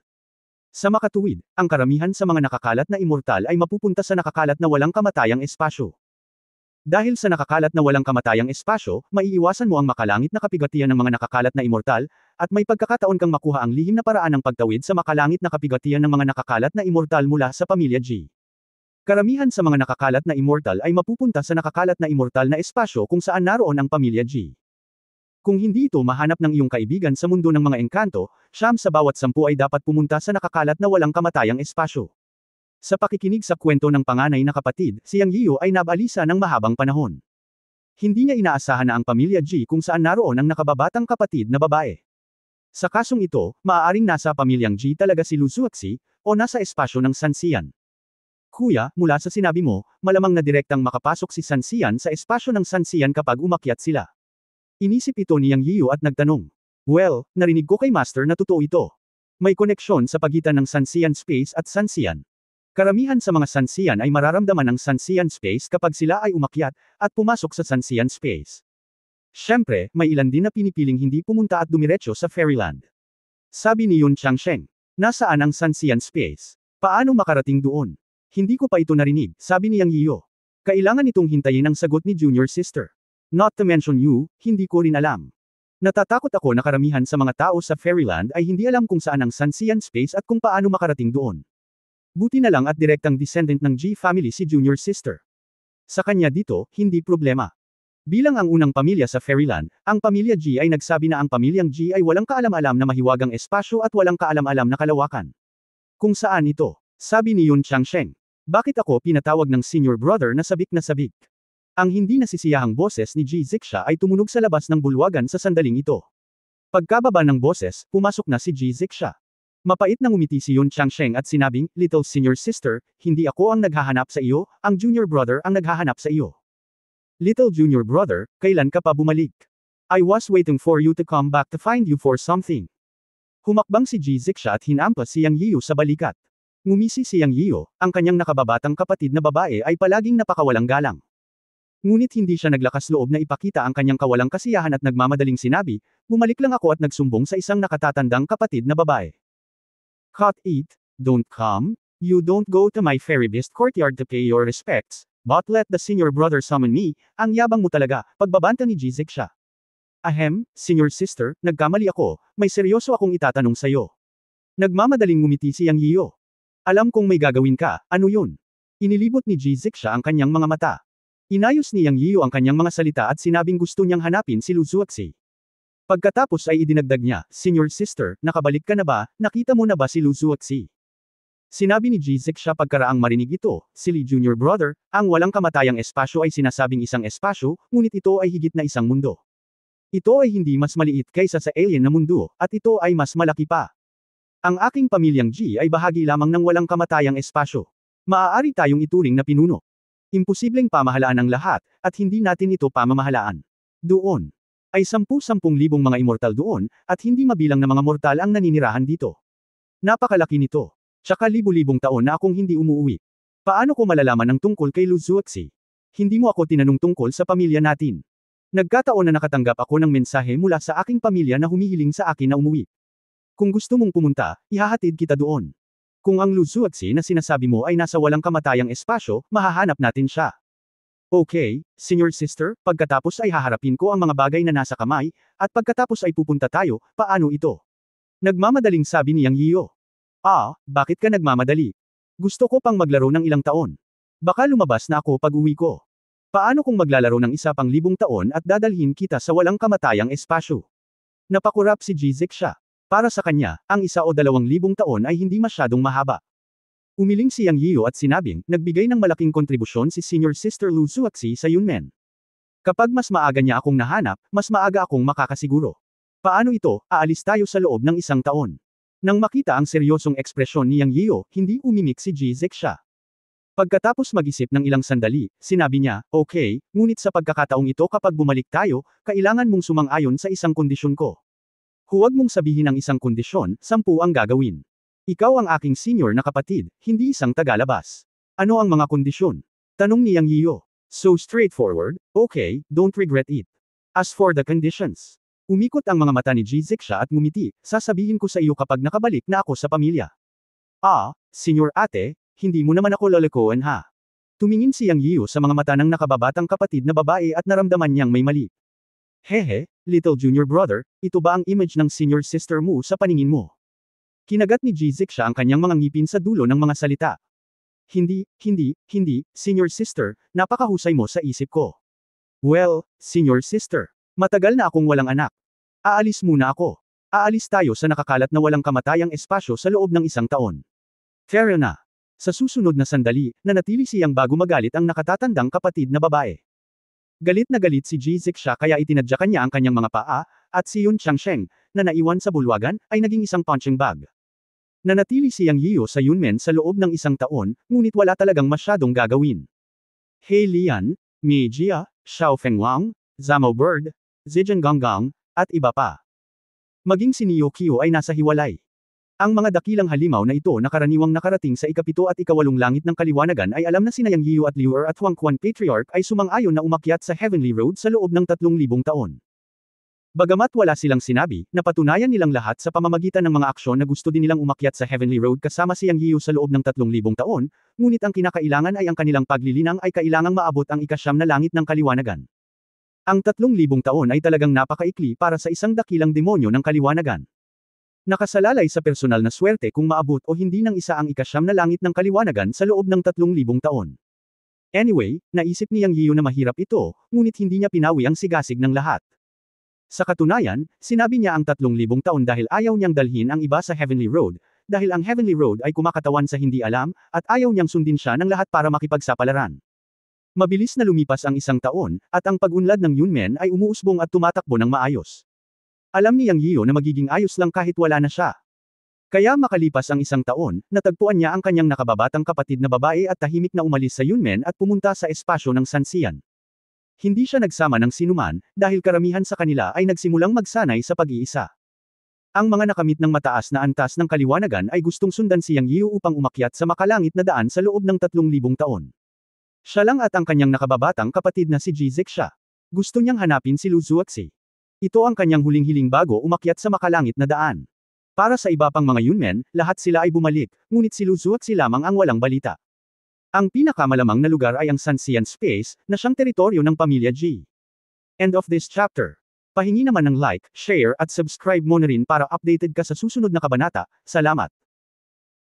Sa makatuwid, ang karamihan sa mga nakakalat na immortal ay mapupunta sa nakakalat na walang kamatayang espasyo. Dahil sa nakakalat na walang kamatayang espasyo, maiiwasan mo ang makalangit na kapigatian ng mga nakakalat na immortal, at may pagkakataon kang makuha ang lihim na paraan ng pagtawid sa makalangit na kapigatian ng mga nakakalat na immortal mula sa pamilya G. Karamihan sa mga nakakalat na immortal ay mapupunta sa nakakalat na immortal na espasyo kung saan naroon ang pamilya G. Kung hindi ito mahanap ng iyong kaibigan sa mundo ng mga engkanto, 9 sa bawat 10 ay dapat pumunta sa nakakalat na walang kamatayang espasyo. Sa pakikinig sa kwento ng panganay na kapatid, si Yang Yiu ay nabalisa ng mahabang panahon. Hindi niya inaasahan na ang pamilya G kung saan naroon ang nakababatang kapatid na babae. Sa kasong ito, maaaring nasa pamilyang G talaga si Lu Zuoxi, o nasa espasyo ng Sanxian. Kuya, mula sa sinabi mo, malamang na direktang makapasok si Sanxian sa espasyo ng Sanxian kapag umakyat sila. Inisip ito ni Yang Yiu at nagtanong. Well, narinig ko kay Master na totoo ito. May koneksyon sa pagitan ng Sanxian Space at Sanxian. Karamihan sa mga Sanxian ay mararamdaman ng Sanxian Space kapag sila ay umakyat, at pumasok sa Sanxian Space. Siyempre, may ilan din na pinipiling hindi pumunta at dumiretso sa Fairyland. Sabi ni Yun Changsheng. Nasaan ang Sanxian Space? Paano makarating doon? Hindi ko pa ito narinig, sabi ni Yang Yiu. Kailangan itong hintayin ang sagot ni Junior Sister. Not to mention you, hindi ko rin alam. Natatakot ako na karamihan sa mga tao sa Fairyland ay hindi alam kung saan ang Sanxian Space at kung paano makarating doon. Buti na lang at direktang descendant ng G family si Junior Sister. Sa kanya dito, hindi problema. Bilang ang unang pamilya sa Fairyland, ang pamilya G ay nagsabi na ang pamilyang G ay walang kaalam-alam na mahiwagang espasyo at walang kaalam-alam na kalawakan. Kung saan ito? Sabi ni Yun Changsheng. Bakit ako pinatawag ng senior brother na sabik na sabik? Ang hindi nasisiyahang boses ni Ji Ziksha ay tumunog sa labas ng bulwagan sa sandaling ito. Pagkababa ng boses, pumasok na si Ji Ziksha. Mapait na ngumiti si Yun Changsheng at sinabing, "Little senior sister, hindi ako ang naghahanap sa iyo, ang junior brother ang naghahanap sa iyo." "Little junior brother, kailan ka pa bumalik? I was waiting for you to come back to find you for something." Humakbang si Ji Ziksha at hinampas si Yang Yiu sa balikat. Ngumisi si Yang Yiu, ang kanyang nakababatang kapatid na babae ay palaging napakawalang galang. Ngunit hindi siya naglakas loob na ipakita ang kanyang kawalang kasiyahan at nagmamadaling sinabi, "Bumalik lang ako at nagsumbong sa isang nakatatandang kapatid na babae. Cut it, don't come, you don't go to my fairy beast courtyard to pay your respects, but let the senior brother summon me, ang yabang mo talaga," pagbabanta ni Ji Ziksha. "Ahem, senior sister, nagkamali ako, may seryoso akong itatanong sa'yo." Nagmamadaling ngumiti si Yang Yiu. "Alam kong may gagawin ka, ano yun?" Inilibot ni Ji Ziksha ang kanyang mga mata. Inayos ni Yang Yiu ang kanyang mga salita at sinabing gusto niyang hanapin si Lu Zuoxi. Pagkatapos ay idinagdag niya, "Senior sister, nakabalik ka na ba, nakita mo na ba si Lu Zuoxi?" Sinabi ni Ji Ziksha pagkaraang marinig ito, "Si Li junior brother, ang walang kamatayang espasyo ay sinasabing isang espasyo, ngunit ito ay higit na isang mundo. Ito ay hindi mas maliit kaysa sa alien na mundo, at ito ay mas malaki pa. Ang aking pamilyang G ay bahagi lamang ng walang kamatayang espasyo. Maaari tayong ituring na pinuno. Imposibleng pamahalaan ang lahat, at hindi natin ito pamamahalaan. Doon ay 10,000 mga immortal doon, at hindi mabilang na mga mortal ang naninirahan dito. Napakalaki nito. Tsaka libu-libong taon na akong hindi umuwi. Paano ko malalaman ang tungkol kay Lu Zuoxi? Hindi mo ako tinanong tungkol sa pamilya natin. Nagkataon na nakatanggap ako ng mensahe mula sa aking pamilya na humihiling sa akin na umuwi. Kung gusto mong pumunta, ihahatid kita doon. Kung ang Lu Zuoxi na sinasabi mo ay nasa walang kamatayang espasyo, mahahanap natin siya. Okay, senior sister, pagkatapos ay haharapin ko ang mga bagay na nasa kamay, at pagkatapos ay pupunta tayo, paano ito?" Nagmamadaling sabi ni Yang Yiu. "Ah, bakit ka nagmamadali? Gusto ko pang maglaro ng ilang taon. Baka lumabas na ako pag uwi ko. Paano kung maglalaro ng isa pang 1,000 taon at dadalhin kita sa walang kamatayang espasyo?" Napakurap si Ji Ziksha. Para sa kanya, ang 1 o 2,000 taon ay hindi masyadong mahaba. Umiling si Yang Yiu at sinabing, nagbigay ng malaking kontribusyon si Senior Sister Lu Zuoxi sa Yunmen. Kapag mas maaga niya akong nahanap, mas maaga akong makakasiguro. Paano ito, aalis tayo sa loob ng 1 taon. Nang makita ang seryosong ekspresyon ni Yang Yiu, hindi umimik si Ji Ziksha. Pagkatapos mag-isip ng ilang sandali, sinabi niya, "Okay, ngunit sa pagkakataong ito kapag bumalik tayo, kailangan mong sumang-ayon sa isang kondisyon ko. Huwag mong sabihin ang isang kondisyon, 10 ang gagawin. Ikaw ang aking senior na kapatid, hindi isang tagalabas. Ano ang mga kondisyon?" Tanong ni Yang Yiu. "So straightforward, okay, don't regret it. As for the conditions." Umikot ang mga mata ni Ji Ziksha at ngumiti, "Sasabihin ko sa iyo kapag nakabalik na ako sa pamilya." "Ah, senior ate, hindi mo naman ako lolokohan ha?" Tumingin si Yang Yiu sa mga mata ng nakababatang kapatid na babae at naramdaman niyang may mali. "Hehe, little junior brother, ito ba ang image ng senior sister mo sa paningin mo?" Kinagat ni Ji Ziksha ang kanyang mga ngipin sa dulo ng mga salita. Hindi, senior sister, napakahusay mo sa isip ko." "Well, senior sister, matagal na akong walang anak. Aalis muna ako. Aalis tayo sa nakakalat na walang kamatayang espasyo sa loob ng 1 taon. Fair na." Sa susunod na sandali, nanatili siyang bago magalit ang nakatatandang kapatid na babae. Galit na galit si Ji Ziksha kaya itinadyakan niya ang kanyang mga paa, at si Yun Changsheng, na naiwan sa bulwagan, ay naging isang punching bag. Nanatili si Yang Yiu sa Yunmen sa loob ng 1 taon, ngunit wala talagang masyadong gagawin. He Lian, Mi Jia, Xiao Fengwang, Zhao Bird, Zijian Ganggang, at iba pa. Maging si Niu Qiu ay nasa hiwalay. Ang mga dakilang halimaw na ito na karaniwang nakarating sa ika-7 at ika-8 langit ng kaliwanagan ay alam na sina Yang Yiu at Liu Er at Huang Quan Patriarch ay sumang-ayon na umakyat sa Heavenly Road sa loob ng 3,000 taon. Bagamat wala silang sinabi, napatunayan nilang lahat sa pamamagitan ng mga aksyon na gusto din nilang umakyat sa Heavenly Road kasama si Yang Yiu sa loob ng 3,000 taon, ngunit ang kinakailangan ay ang kanilang paglilinang ay kailangang maabot ang ika-9 na langit ng kaliwanagan. Ang 3,000 taon ay talagang napakaikli para sa isang dakilang demonyo ng kaliwanagan. Nakasalalay sa personal na swerte kung maabot o hindi ng isa ang ika-9 na langit ng kaliwanagan sa loob ng 3,000 taon. Anyway, naisip ni Yang Yiu na mahirap ito, ngunit hindi niya pinawi ang sigasig ng lahat. Sa katunayan, sinabi niya ang 3,000 taon dahil ayaw niyang dalhin ang iba sa Heavenly Road, dahil ang Heavenly Road ay kumakatawan sa hindi alam, at ayaw niyang sundin siya ng lahat para makipagsapalaran. Mabilis na lumipas ang 1 taon, at ang pag-unlad ng Yunmen ay umuusbong at tumatakbo ng maayos. Alam ni Yang Yiu na magiging ayos lang kahit wala na siya. Kaya makalipas ang 1 taon, natagpuan niya ang kanyang nakababatang kapatid na babae at tahimik na umalis sa Yunmen at pumunta sa espasyo ng Sanxian. Hindi siya nagsama ng sinuman, dahil karamihan sa kanila ay nagsimulang magsanay sa pag-iisa. Ang mga nakamit ng mataas na antas ng kaliwanagan ay gustong sundan si Yang Yiu upang umakyat sa makalangit na daan sa loob ng 3,000 taon. Siya lang at ang kanyang nakababatang kapatid na si Ji Zixia. Gusto niyang hanapin si Lu Zuoxi. Ito ang kanyang huling hiling bago umakyat sa makalangit na daan. Para sa iba pang mga Yunmen, lahat sila ay bumalik, ngunit si Lu Zuoxi lamang ang walang balita. Ang pinakamalamang na lugar ay ang Sanxian Space, na siyang teritoryo ng pamilya Ji. End of this chapter. Pahingi naman ng like, share at subscribe mo na rin para updated ka sa susunod na kabanata. Salamat.